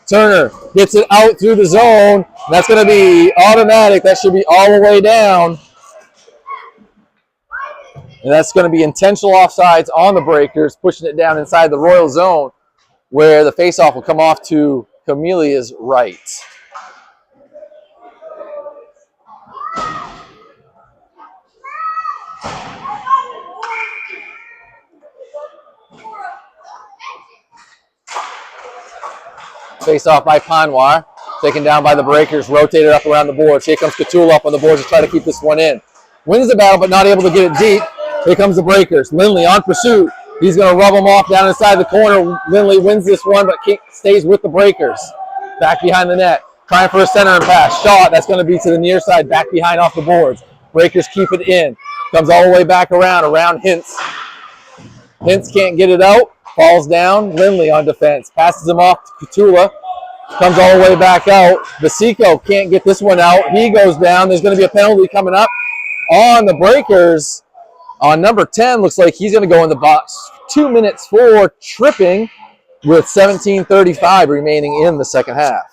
Turner gets it out through the zone. That's going to be automatic. That should be all the way down. And that's going to be intentional offsides on the Breakers, pushing it down inside the Royal zone, where the faceoff will come off to Camelia's right. Face off by Pinewire, taken down by the Breakers, rotated up around the boards. Here comes Catula up on the boards to try to keep this one in. Wins the battle, but not able to get it deep. Here comes the Breakers. Lindley on pursuit. He's going to rub them off down inside the corner. Lindley wins this one, but stays with the Breakers. Back behind the net. Trying for a center pass. Shot. That's going to be to the near side. Back behind off the boards. Breakers keep it in. Comes all the way back around Hintz. Hintz can't get it out. Falls down. Lindley on defense. Passes him off to Catula. Comes all the way back out. Vasico can't get this one out. He goes down. There's going to be a penalty coming up on the Breakers. On number 10, looks like he's going to go in the box. 2 minutes for tripping with 17:35 remaining in the second half.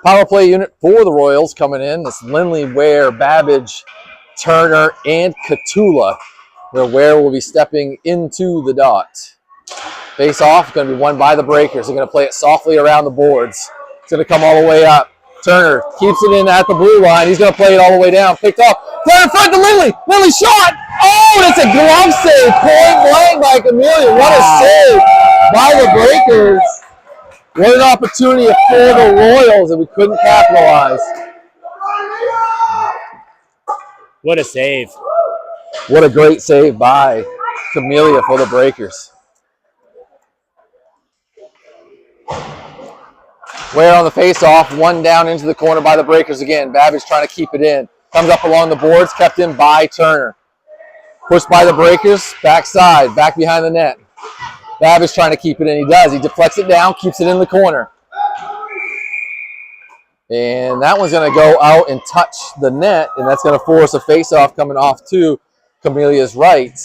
Power play unit for the Royals coming in. It's Lindley, Ware, Babbage, Turner, and Catula, where Ware will be stepping into the dot. Face off, going to be won by the Breakers. They're going to play it softly around the boards. It's going to come all the way up. Turner keeps it in at the blue line. He's going to play it all the way down. Picked off. Clear in front to Lindley. Lindley shot. Oh, that's a glove save. Point blank by Camellia. What a save by the Breakers. What an opportunity for the Royals, and we couldn't capitalize. What a save. What a great save by Camellia for the Breakers. Ware on the face-off, one down into the corner by the Breakers again. Babbage trying to keep it in. Comes up along the boards, kept in by Turner. Pushed by the Breakers, backside, back behind the net. Babbage trying to keep it in. He does. He deflects it down, keeps it in the corner. And that one's going to go out and touch the net, and that's going to force a face-off coming off to Camelia's right.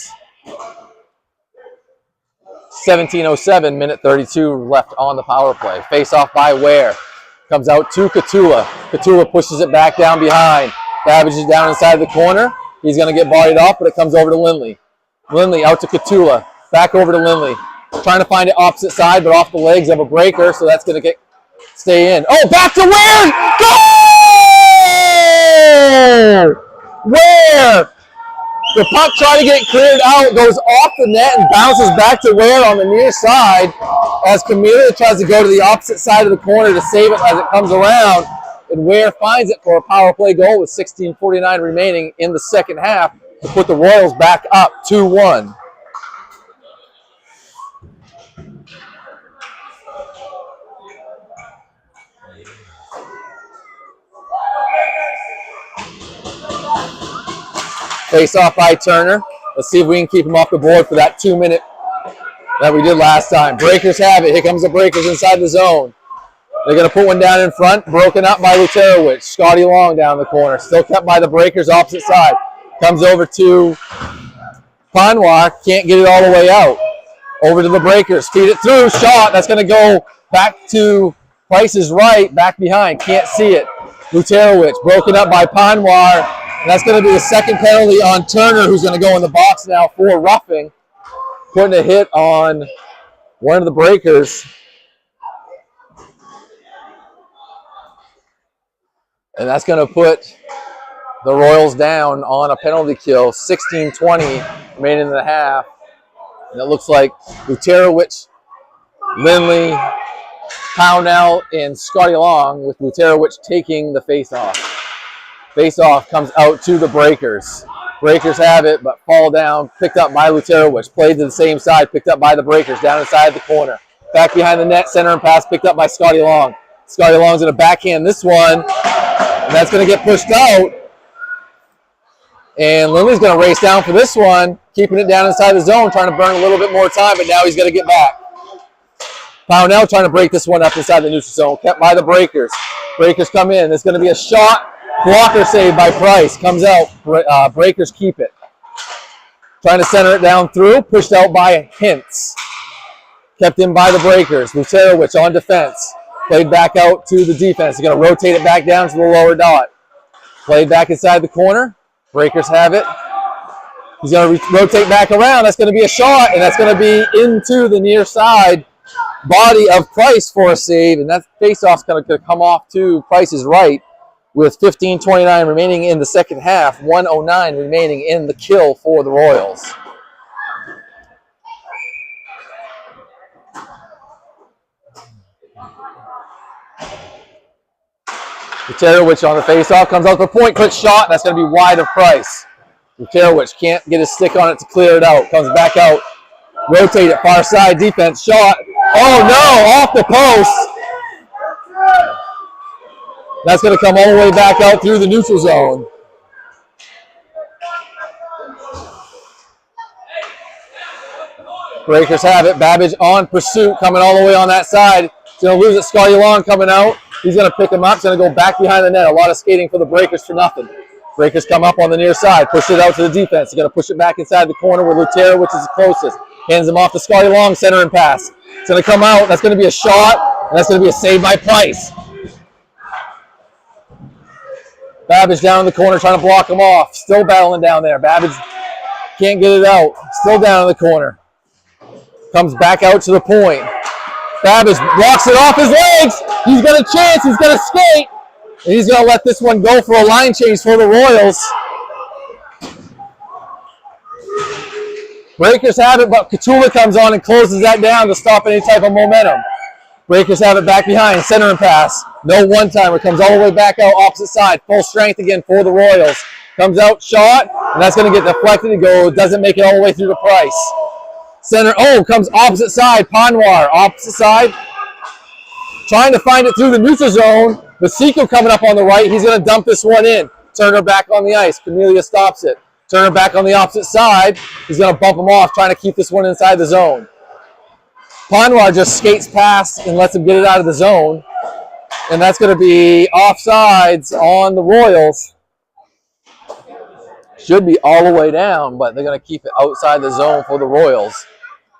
17:07, minute 32 left on the power play. Face-off by Ware. Comes out to Catula. Catula pushes it back down behind. Babbage is down inside the corner. He's going to get bodied off, but it comes over to Lindley. Lindley out to Catula. Back over to Lindley. Trying to find it opposite side, but off the legs of a Breaker, so that's going to stay in. Oh, back to Ware! Goal! Ware! The puck trying to get cleared out, goes off the net and bounces back to Ware on the near side as Camellia tries to go to the opposite side of the corner to save it as it comes around. And Ware finds it for a power play goal with 16:49 remaining in the second half to put the Royals back up 2-1. Face off by Turner. Let's see if we can keep him off the board for that 2 minute that we did last time. Breakers have it. Here comes the Breakers inside the zone. They're going to put one down in front. Broken up by Luterowicz. Scotty Long down the corner. Still kept by the Breakers opposite side. Comes over to Panwar. Can't get it all the way out. Over to the Breakers. Feed it through. Shot. That's going to go back to Price's right. Back behind. Can't see it. Luterowicz. Broken up by Panwar. And that's going to be the second penalty on Turner, who's going to go in the box now for roughing. Putting a hit on one of the Breakers. And that's going to put the Royals down on a penalty kill. 16:20 remaining in the half. And it looks like Luterowicz, Lindley, Pownell, and Scotty Long, with Luterowicz taking the face-off. Face-off comes out to the Breakers. Breakers have it, but fall down. Picked up by Luterowicz. Played to the same side. Picked up by the Breakers. Down inside the corner. Back behind the net. Center and pass. Picked up by Scotty Long. Scotty Long's going to backhand this one. And that's going to get pushed out. And Lindley's going to race down for this one. Keeping it down inside the zone. Trying to burn a little bit more time, but now he's going to get back. Pownell trying to break this one up inside the neutral zone. Kept by the Breakers. Breakers come in. There's going to be a shot. Blocker saved by Price. Comes out. Breakers keep it. Trying to center it down through. Pushed out by Hintz. Kept in by the Breakers. Luterowicz on defense. Played back out to the defense. He's going to rotate it back down to the lower dot. Played back inside the corner. Breakers have it. He's going to rotate back around. That's going to be a shot, and that's going to be into the near side body of Price for a save. And that face-off's going to come off to Price's right. With 15:29 remaining in the second half, 1:09 remaining in the kill for the Royals. Luterowicz on the face-off, comes out for a point, quick shot, that's going to be wide of Price. Luterowicz can't get his stick on it to clear it out, comes back out, rotate it, far side defense, shot. Oh no, off the post. That's going to come all the way back out through the neutral zone. Breakers have it. Babbage on pursuit, coming all the way on that side. He's going to lose it. Scotty Long coming out. He's going to pick him up. He's going to go back behind the net. A lot of skating for the Breakers for nothing. Breakers come up on the near side. Push it out to the defense. He's going to push it back inside the corner where Luterowicz is the closest. Hands him off to Scotty Long, center and pass. It's going to come out. That's going to be a shot. And that's going to be a save by Price. Babbage down in the corner trying to block him off. Still battling down there. Babbage can't get it out. Still down in the corner. Comes back out to the point. Babbage blocks it off his legs. He's got a chance. He's got to skate. And he's going to let this one go for a line change for the Royals. Breakers have it, but Katula comes on and closes that down to stop any type of momentum. Breakers have it back behind, center and pass. No one-timer, comes all the way back out, opposite side. Full strength again for the Royals. Comes out, shot, and that's going to get deflected and go. Doesn't make it all the way through to Price. Center, comes opposite side. Panwar, opposite side. Trying to find it through the neutral zone. Vasiko coming up on the right. He's going to dump this one in. Turner back on the ice. Camellia stops it. Turner back on the opposite side. He's going to bump him off, trying to keep this one inside the zone. Panwar just skates past and lets him get it out of the zone. And that's going to be offsides on the Royals. Should be all the way down, but they're going to keep it outside the zone for the Royals,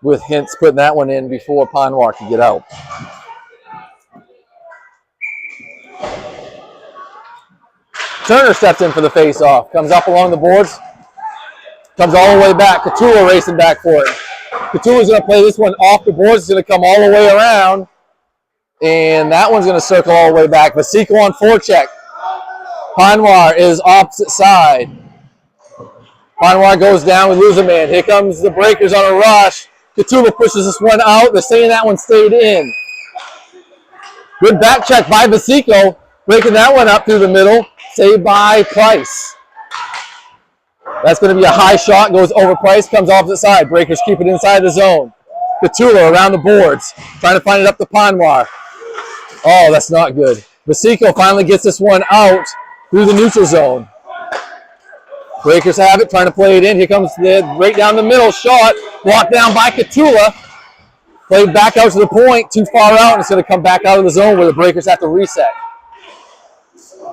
with Hintz putting that one in before Panwar can get out. Turner steps in for the face-off. Comes up along the boards. Comes all the way back. Katula racing back for it. Katula's going to play this one off the boards. It's going to come all the way around. And that one's going to circle all the way back. Vasiko on forecheck. Panwar is opposite side. Panwar goes down. We lose a man. Here comes the Breakers on a rush. Katula pushes this one out. They're saying that one stayed in. Good back check by Vasiko. Breaking that one up through the middle. Saved by Price. That's going to be a high shot. Goes over Price. Comes opposite side. Breakers keep it inside the zone. Katula around the boards. Trying to find it up to Panwar. Oh, that's not good. Vasiko finally gets this one out through the neutral zone. Breakers have it. Trying to play it in. Here comes the right down the middle shot. Blocked down by Katula. Played back out to the point. Too far out. And it's going to come back out of the zone where the Breakers have to reset.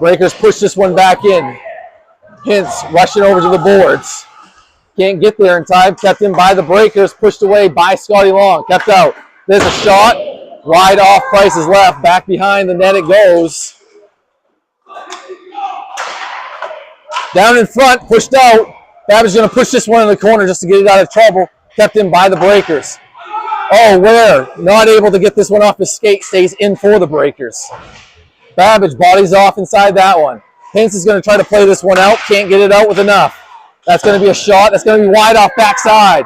Breakers push this one back in. Hintz rushing over to the boards. Can't get there in time. Kept in by the Breakers. Pushed away by Scotty Long. Kept out. There's a shot. Wide off. Price's left. Back behind the net it goes. Down in front. Pushed out. Babbage going to push this one in the corner just to get it out of trouble. Kept in by the Breakers. Oh, Ware not able to get this one off his skate. Stays in for the Breakers. Babbage bodies off inside that one. Hintz is going to try to play this one out. Can't get it out with enough. That's going to be a shot. That's going to be wide off backside.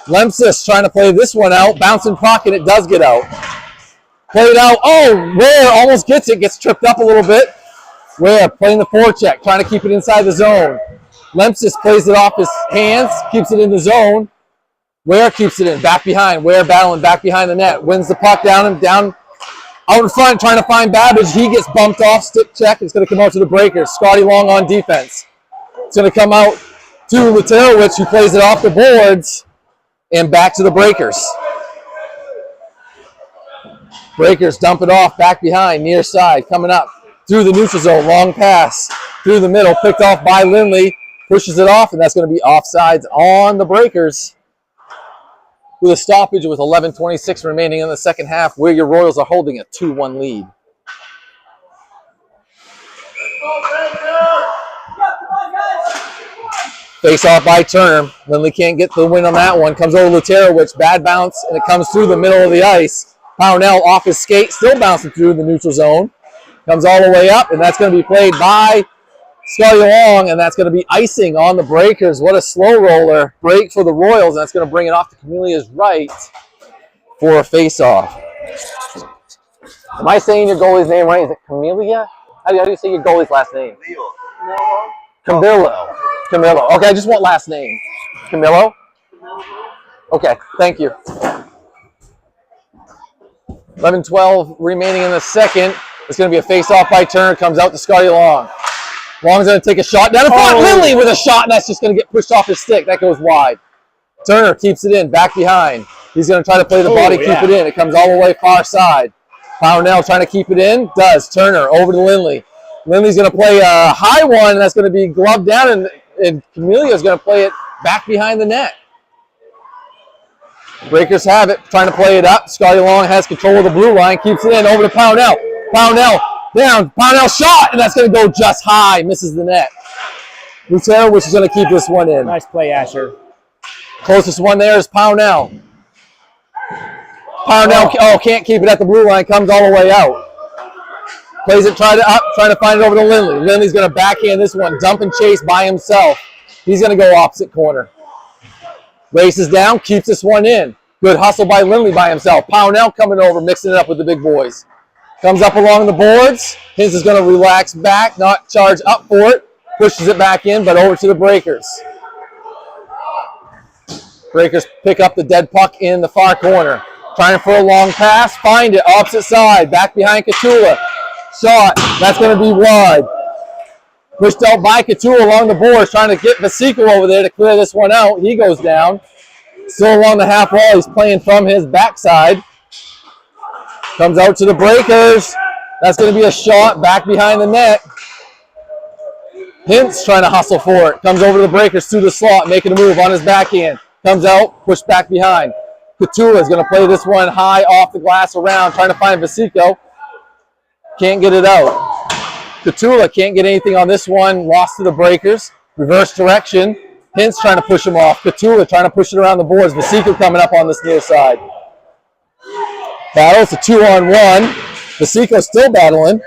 Lemsis trying to play this one out. Bouncing puck, and it does get out. Played out. Oh, Ware almost gets it. Gets tripped up a little bit. Ware playing the forecheck. Trying to keep it inside the zone. Lemsis plays it off his hands. Keeps it in the zone. Ware keeps it in. Back behind. Ware battling back behind the net. Wins the puck down and down. Out in front, trying to find Babbage. He gets bumped off, stick check. It's going to come out to the Breakers. Scotty Long on defense. It's going to come out to Luterowicz, who plays it off the boards, and back to the Breakers. Breakers dump it off, back behind, near side, coming up through the neutral zone. Long pass through the middle, picked off by Lindley. Pushes it off, and that's going to be offsides on the Breakers. With a stoppage with 11:26 remaining in the second half, where your Royals are holding a 2-1 lead. Face off by Turner. Lindley can't get the win on that one. Comes over Luterowicz. Bad bounce, and it comes through the middle of the ice. Pownell off his skate, still bouncing through the neutral zone. Comes all the way up, and that's going to be played by Scotty Long, and that's going to be icing on the Breakers. What a slow roller break for the Royals, and that's going to bring it off to Camellia's right for a face-off. Am I saying your goalie's name right? Is it Camellia? How do you say your goalie's last name? Camillo. Camillo. Okay, I just want last name. Camillo? Okay, thank you. 11:12 remaining in the second. It's going to be a face-off by Turner. Comes out to Scotty Long. Long's going to take a shot down in front. Lindley with a shot, and that's just going to get pushed off his stick. That goes wide. Turner keeps it in, back behind. He's going to try to play the body, keep it in. It comes all the way far side. Pownell trying to keep it in. Does. Turner over to Lindley. Lindley's going to play a high one, and that's going to be gloved down, and Camelia's going to play it back behind the net. Breakers have it, trying to play it up. Scotty Long has control of the blue line, keeps it in, over to Pownell. Pownell down, Pownell shot, and that's going to go just high, misses the net. Luterowicz is going to keep this one in. Nice play, Asher. Closest one there is Pownell. Pownell, can't keep it at the blue line, comes all the way out. Plays it, trying to find it over to Lindley. Lindley's going to backhand this one, dump and chase by himself. He's going to go opposite corner. Races down, keeps this one in. Good hustle by Lindley by himself. Pownell coming over, mixing it up with the big boys. Comes up along the boards. His is going to relax back, not charge up for it. Pushes it back in, but over to the Breakers. Breakers pick up the dead puck in the far corner. Trying for a long pass, find it, opposite side, back behind Catula. Shot, that's going to be wide. Pushed out by Catula along the boards, trying to get Vasico over there to clear this one out. He goes down. Still along the half wall, he's playing from his backside. Comes out to the Breakers. That's going to be a shot back behind the net. Hintz trying to hustle for it. Comes over to the Breakers through the slot, making a move on his backhand. Comes out, pushed back behind. Catula is going to play this one high off the glass around, trying to find Vasico. Can't get it out. Catula can't get anything on this one. Lost to the Breakers. Reverse direction. Hintz trying to push him off. Catula trying to push it around the boards. Vasico coming up on this near side. Battle, it's a 2-on-1. Vasico still battling.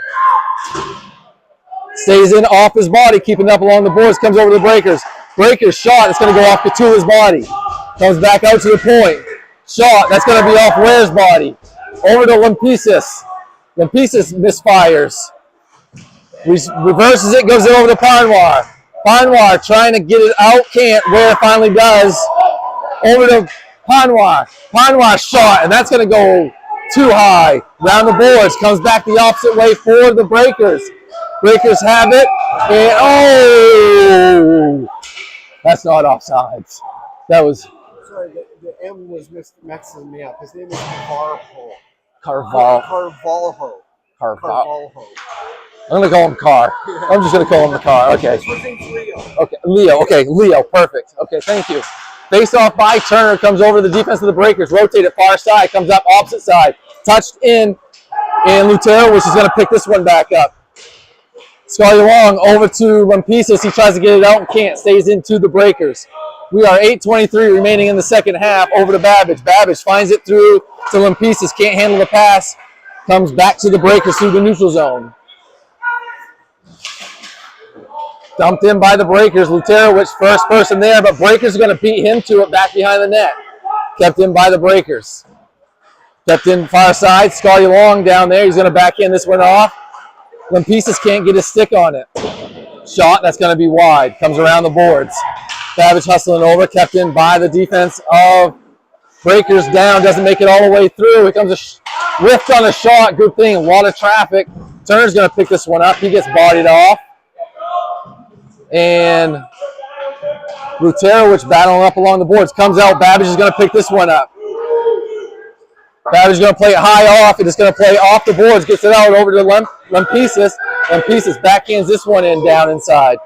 Stays in off his body, keeping up along the boards. Comes over to the Breakers. Breakers shot. It's going to go off Catula's body. Comes back out to the point. Shot. That's going to be off Ware's body. Over to Limpesis. Limpesis misfires. Reverses it. Goes it over to Panwar. Panwar trying to get it out. Can't. Ware finally does. Over to Panwar. Panwar shot. And that's going to go too high. Round the boards. Comes back the opposite way for the Breakers. Breakers have it. And oh! That's not offsides. That was... Sorry, the M was messing me up. His name is Carvalho. Carvalho. Carvalho. I'm going to call him Car. I'm just going to call him the Car. Okay. His name's Leo. Okay, Leo. Okay, Leo. Perfect. Okay, thank you. Face off by Turner. Comes over to the defense of the Breakers. Rotate it far side. Comes up opposite side. Touched in. And Lutero, which is going to pick this one back up. Scully Long over to Limpesis. He tries to get it out and can't. Stays into the Breakers. We are 8:23 remaining in the second half. Over to Babbage. Babbage finds it through to Limpesis. Can't handle the pass. Comes back to the Breakers through the neutral zone. Dumped in by the Breakers. Luterowicz first person there, but Breakers are going to beat him to it back behind the net. Kept in by the Breakers. Kept in far side. Scully Long down there. He's going to back in this one off. Limpesis can't get his stick on it. Shot, that's going to be wide. Comes around the boards. Babbage hustling over. Kept in by the defense of Breakers down. Doesn't make it all the way through. Here comes a whiffed on a shot. Good thing. A lot of traffic. Turner's going to pick this one up. He gets bodied off. And Luterowicz battling up along the boards. Comes out. Babbage is going to pick this one up. Babbage is going to play it high off. It's going to play off the boards. Gets it out over to Limpesis. Limpesis backhands this one in down inside.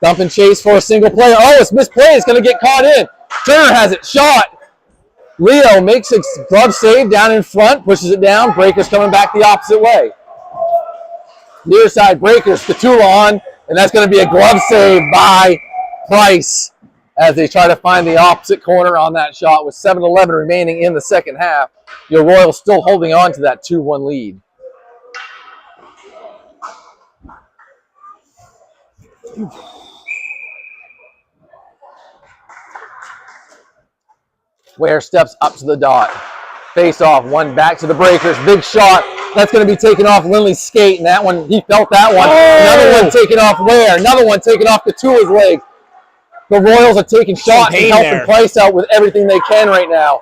Dump and chase for a single player. Oh, it's misplayed. It's going to get caught in. Turner has it. Shot. Leo makes a glove save down in front. Pushes it down. Breakers coming back the opposite way. Near side Breakers. Catula on. And that's going to be a glove save by Price as they try to find the opposite corner on that shot with 7:11 remaining in the second half. Your Royals still holding on to that 2-1 lead. Ware steps up to the dot. Face off, one back to the Breakers. Big shot. That's going to be taken off Lindley's skate, and that one, he felt that one. Oh! Another one taken off Ware. Another one taken off Catula's leg. The Royals are taking shots and helping Price out with everything they can right now.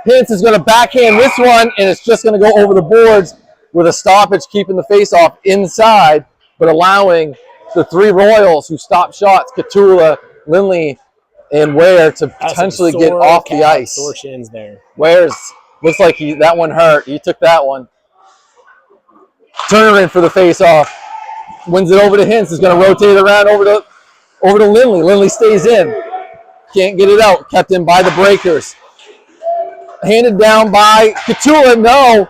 Hintz is going to backhand this one, and it's just going to go over the boards with a stoppage, keeping the face-off inside, but allowing the three Royals who stopped shots, Catula, Lindley, and Ware, to potentially get off the ice. Sore shins there. Ware's looks like that one hurt. He took that one. Turner in for the face-off. Wins it over to Hintz. Is going to rotate it around over to Lindley. Lindley stays in. Can't get it out. Kept in by the Breakers. Handed down by Catula. No.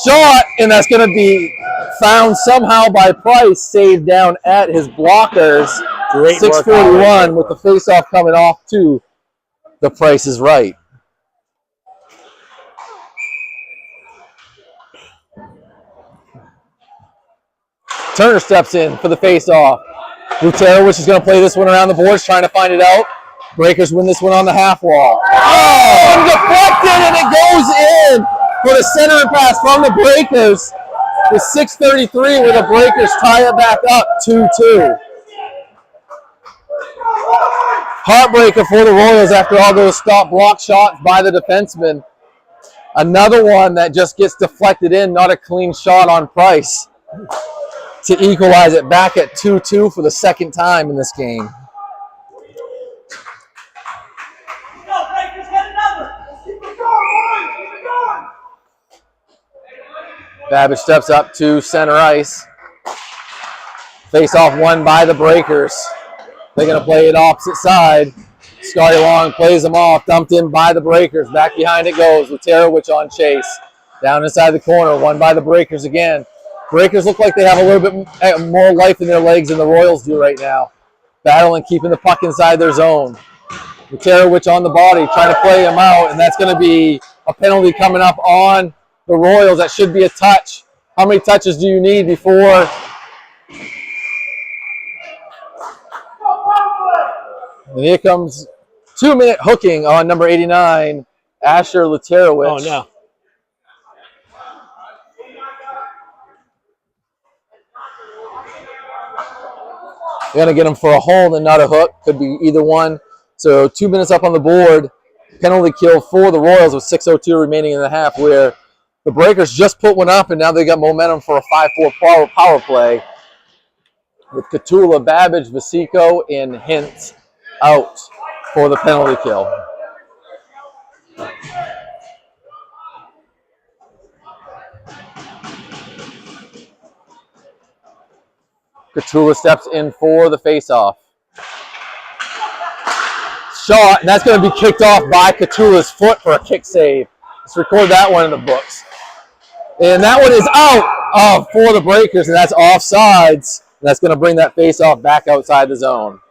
Shot. And that's going to be found somehow by Price. Saved down at his blockers. Great 6:41 with the face-off coming off to the Price is right. Turner steps in for the face-off. Lutero, which is going to play this one around the boards, trying to find it out. Breakers win this one on the half wall. Oh! Deflected, and it goes in for the center pass from the Breakers. With 6:33, where the Breakers tie it back up 2-2. Heartbreaker for the Royals after all those stop block shots by the defenseman. Another one that just gets deflected in, not a clean shot on Price to equalize it back at 2-2 for the second time in this game. Babbage steps up to center ice. Face-off won by the Breakers. They're going to play it opposite side. Scotty Long plays them off, dumped in by the Breakers. Back behind it goes with Terawich on chase. Down inside the corner, won by the Breakers again. Breakers look like they have a little bit more life in their legs than the Royals do right now. Battling, keeping the puck inside their zone. With Terawich on the body, trying to play him out, and that's going to be a penalty coming up on the Royals. That should be a touch. How many touches do you need before? And here comes 2-minute hooking on number 89, Asher Luterowicz. Oh, no. They're going to get him for a hold and not a hook. Could be either one. So 2 minutes up on the board. Penalty kill for the Royals with 6:02 remaining in the half, where the Breakers just put one up and now they got momentum for a 5-4 power play. With Catula, Babbage, Vasico, and Hintz out for the penalty kill. Catula steps in for the face-off. Shot, and that's going to be kicked off by Catula's foot for a kick save. Let's record that one in the books. And that one is out for the Breakers, and that's offsides. And that's going to bring that face-off back outside the zone.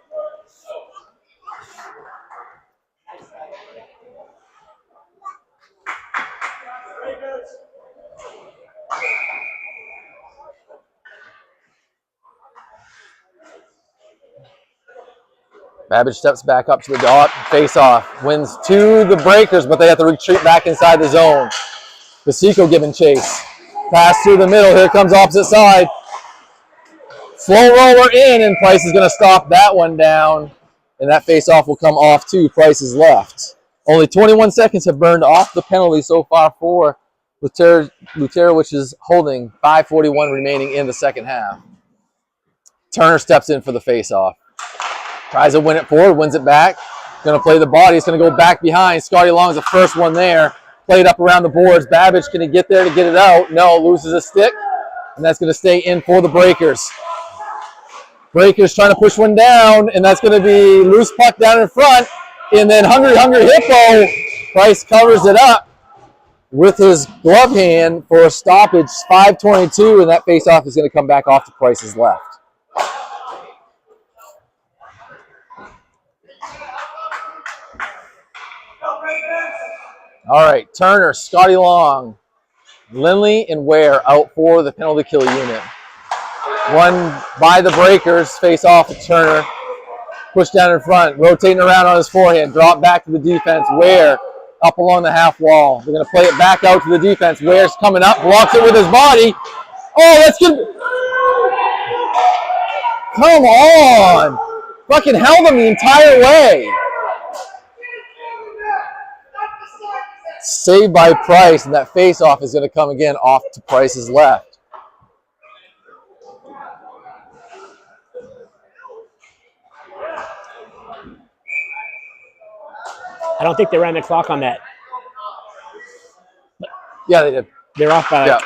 Babbage steps back up to the dot, face-off, wins to the Breakers, but they have to retreat back inside the zone. Vasico giving chase. Pass through the middle, here comes opposite side. Slow roller in, and Price is going to stop that one down, and that face-off will come off too. Price is left. Only 21 seconds have burned off the penalty so far for Lutero, which is holding 5:41 remaining in the second half. Turner steps in for the face-off. Tries to win it forward, wins it back. Going to play the body. It's going to go back behind. Scotty Long's the first one there. Played up around the boards. Babbage, can he get there to get it out? No, loses a stick. And that's going to stay in for the Breakers. Breakers trying to push one down, and that's going to be loose puck down in front. And then Hungry Hippo. Price covers it up with his glove hand for a stoppage. 5:22, and that face-off is going to come back off to Price's left. All right, Turner, Scotty Long, Lindley, and Ware out for the penalty kill unit. One by the Breakers, face off of Turner. Push down in front, rotating around on his forehand, drop back to the defense. Ware up along the half wall. They're going to play it back out to the defense. Ware's coming up, blocks it with his body. Oh, that's good. Come on. Fucking held him the entire way. Saved by Price, and that face-off is going to come again off to Price's left. I don't think they ran the clock on that. Yeah, they did. They're off by... Yeah.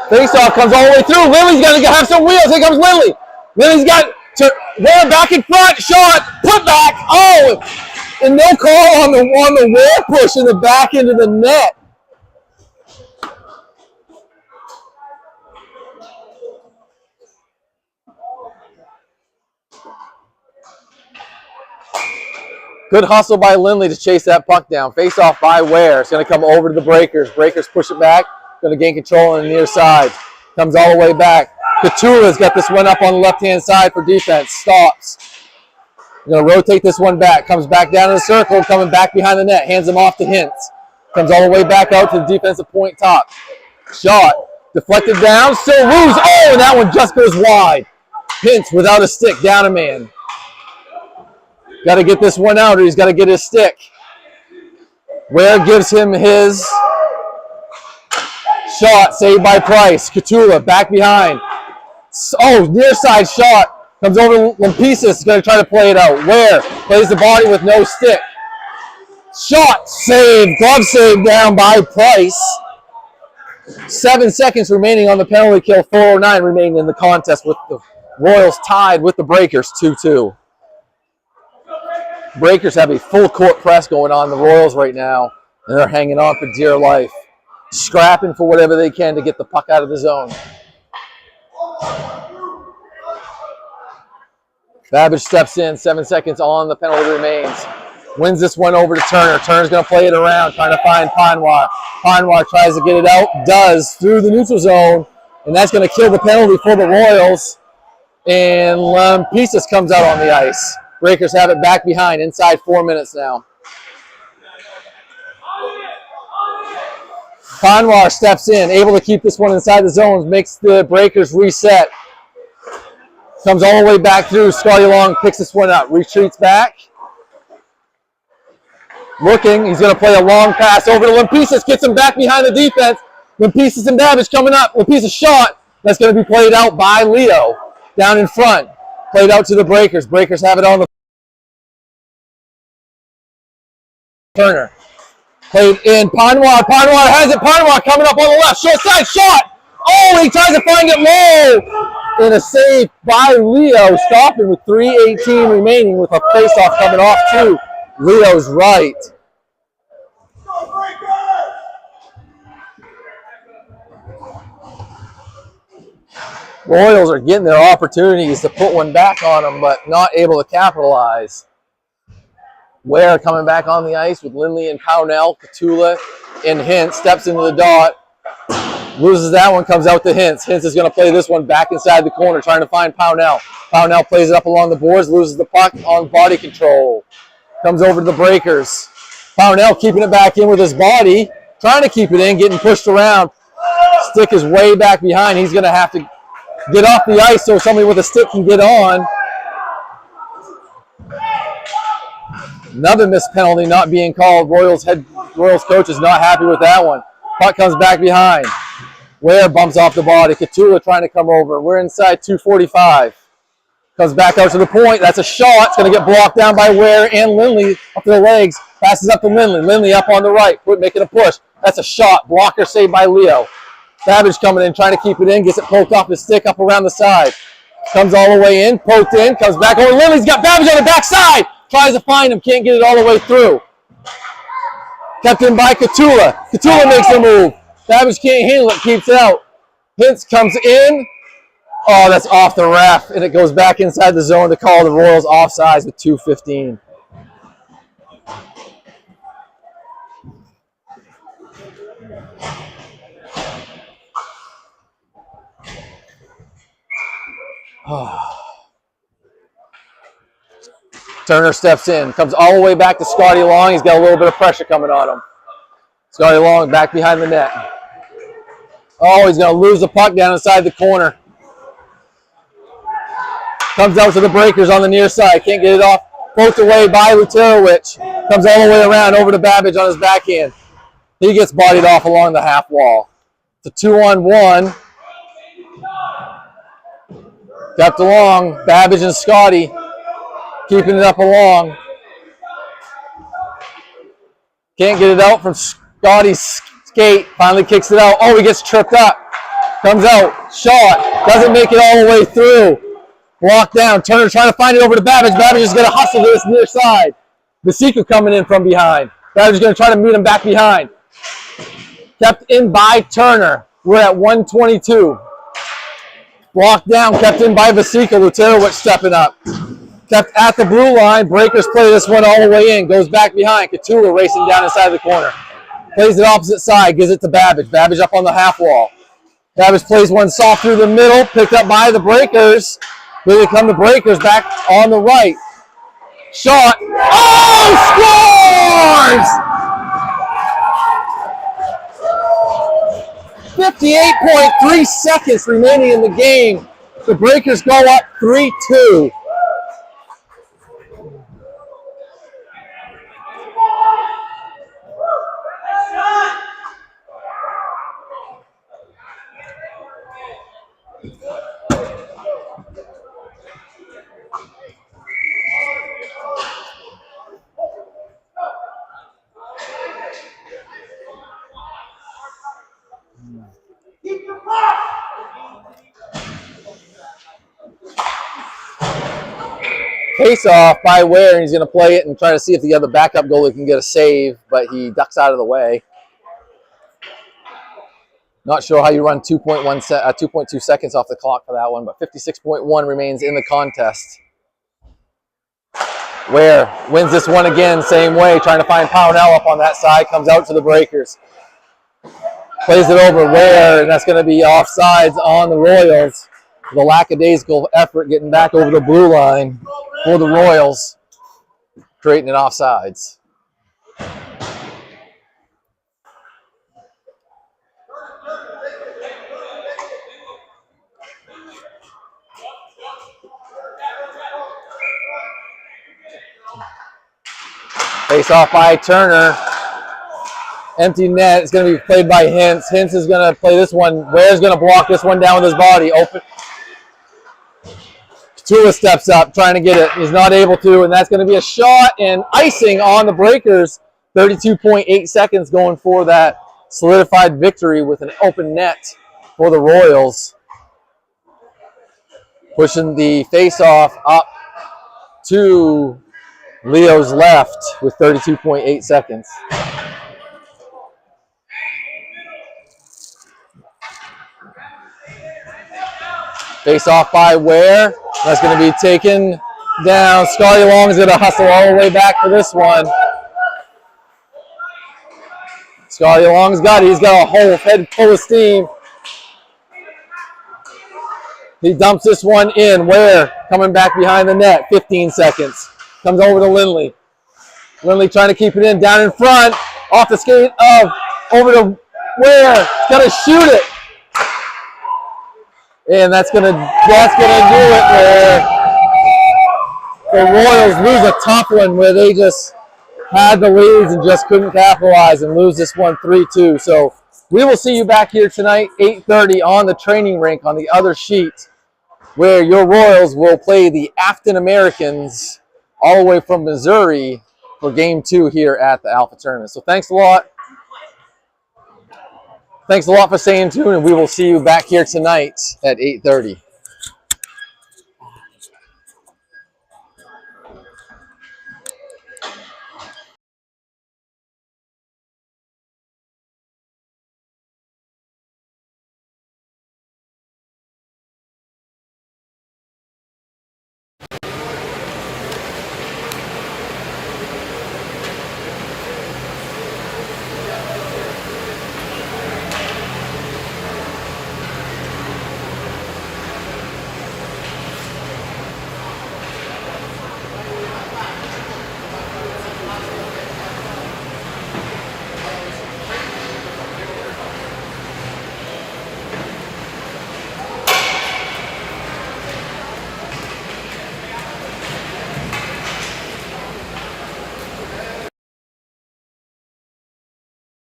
Face-off comes all the way through. Lily's going to have some wheels. Here comes Lily. Lily's got to Ware back in front. Shot. Put back. Oh! And no call on the Ware push in the back into the net. Good hustle by Lindley to chase that puck down. Face off by Ware. It's going to come over to the Breakers. Breakers push it back. Going to gain control on the near side. Comes all the way back. Catula's got this one up on the left-hand side for defense. Stops. Going to rotate this one back. Comes back down in the circle, coming back behind the net. Hands him off to Hintz. Comes all the way back out to the defensive point top. Shot. Deflected down. Still loose. Oh, and that one just goes wide. Hintz without a stick. Down a man. Got to get this one out or he's got to get his stick. Ware gives him his shot. Saved by Price. Catula back behind. Oh, near side shot. Comes over to Limpesis, going to try to play it out. Ware plays the body with no stick. Shot, save, glove save down by Price. 7 seconds remaining on the penalty kill. 4:09 remaining in the contest with the Royals tied with the Breakers 2-2. Breakers have a full court press going on the Royals right now, and they're hanging on for dear life. Scrapping for whatever they can to get the puck out of the zone. Babbage steps in, 7 seconds on the penalty remains. Wins this one over to Turner. Turner's going to play it around, trying to find Panwar. Panwar tries to get it out, does, through the neutral zone, and that's going to kill the penalty for the Royals. And Limpesis comes out on the ice. Breakers have it back behind, inside 4 minutes now. Panwar steps in, able to keep this one inside the zones, makes the Breakers reset. Comes all the way back through. Scotty Long picks this one up. Retreats back. Looking. He's going to play a long pass over to Limpesis. Gets him back behind the defense. Limpesis and Babbage coming up. Limpesis shot. That's going to be played out by Leo. Down in front. Played out to the Breakers. Breakers have it on the Turner. Played in. Panwar. Panwar has it. Panwar coming up on the left. Short side shot. Oh, he tries to find it low. And a save by Leo, stopping with 3:18 remaining with a faceoff coming off to Leo's right. Royals are getting their opportunities to put one back on them, but not able to capitalize. Ware coming back on the ice with Lindley and Pownell. Catula and Hintz steps into the dot. Loses that one, comes out to Hintz. Hintz is going to play this one back inside the corner, trying to find Pownell. Pownell plays it up along the boards, loses the puck on body control. Comes over to the Breakers. Pownell keeping it back in with his body, trying to keep it in, getting pushed around. Stick is way back behind. He's going to have to get off the ice so somebody with a stick can get on. Another missed penalty not being called. Royals coach is not happy with that one. Puck comes back behind. Ware bumps off the body. Catula trying to come over. We're inside 2:45. Comes back out to the point. That's a shot. It's going to get blocked down by Ware and Lindley up to the legs. Passes up to Lindley. Lindley up on the right. Making a push. That's a shot. Blocker saved by Leo. Babbage coming in, trying to keep it in. Gets it poked off his stick up around the side. Comes all the way in. Poked in. Comes back over. Lindley's got Babbage on the backside. Tries to find him. Can't get it all the way through. Kept in by Catula. Catula makes the move. Babbage can't handle it, keeps it out. Hintz comes in. Oh, that's off the ref, and it goes back inside the zone to call the Royals offsides with 2:15. Turner steps in, comes all the way back to Scotty Long. He's got a little bit of pressure coming on him. Scotty Long back behind the net. Oh, he's going to lose the puck down inside the corner. Comes out to the Breakers on the near side. Can't get it off. Poked away by Luterowicz. Comes all the way around over to Babbage on his backhand. He gets bodied off along the half wall. It's a 2-on-1. Kept along. Babbage and Scotty keeping it up along. Can't get it out from Scotty's skate. Finally kicks it out. Oh, he gets tripped up. Comes out. Shot. Doesn't make it all the way through. Blocked down. Turner trying to find it over to Babbage. Babbage is going to hustle to this near side. Vasika coming in from behind. Babbage is going to try to meet him back behind. Kept in by Turner. We're at 1:22. Blocked down. Kept in by Vasika. Luterowicz stepping up. Kept at the blue line. Breakers play this one all the way in. Goes back behind. Catula racing down inside the corner. Plays it opposite side. Gives it to Babbage. Babbage up on the half wall. Davis plays one soft through the middle, picked up by the Breakers. Here they come the Breakers back on the right. Shot. Oh, scores! 58.3 seconds remaining in the game. The Breakers go up 3-2. Face off by Ware, and he's going to play it and try to see if the other backup goalie can get a save, but he ducks out of the way. Not sure how you run 2.2 seconds off the clock for that one, but 56.1 remains in the contest. Ware wins this one again, same way, trying to find Pownell up on that side, comes out to the Breakers. Plays it over Ware, and that's going to be offsides on the Royals. The lackadaisical effort getting back over the blue line for the Royals, creating an offsides. Face off by Turner. Empty net. It's going to be played by Hintz. Hintz is going to play this one. Ware's going to block this one down with his body. Open. Tua steps up, trying to get it. He's not able to, and that's going to be a shot and icing on the Breakers. 32.8 seconds going for that solidified victory with an open net for the Royals. Pushing the face-off up to Leo's left with 32.8 seconds. Face off by Ware. That's going to be taken down. Scotty Long is going to hustle all the way back for this one. Scotty Long's got it. He's got a whole head full of steam. He dumps this one in. Ware coming back behind the net. 15 seconds. Comes over to Lindley. Lindley trying to keep it in. Down in front. Off the skate of. Over to Ware. He's got to shoot it. And that's gonna do it where the Royals lose a tough one where they just had the leads and just couldn't capitalize and lose this one 3-2. So we will see you back here tonight, 8:30 on the training rink on the other sheet, where your Royals will play the Afton Americans all the way from Missouri for game 2 here at the Alpha Tournament. So thanks a lot. Thanks a lot for staying tuned, and we will see you back here tonight at 8:30.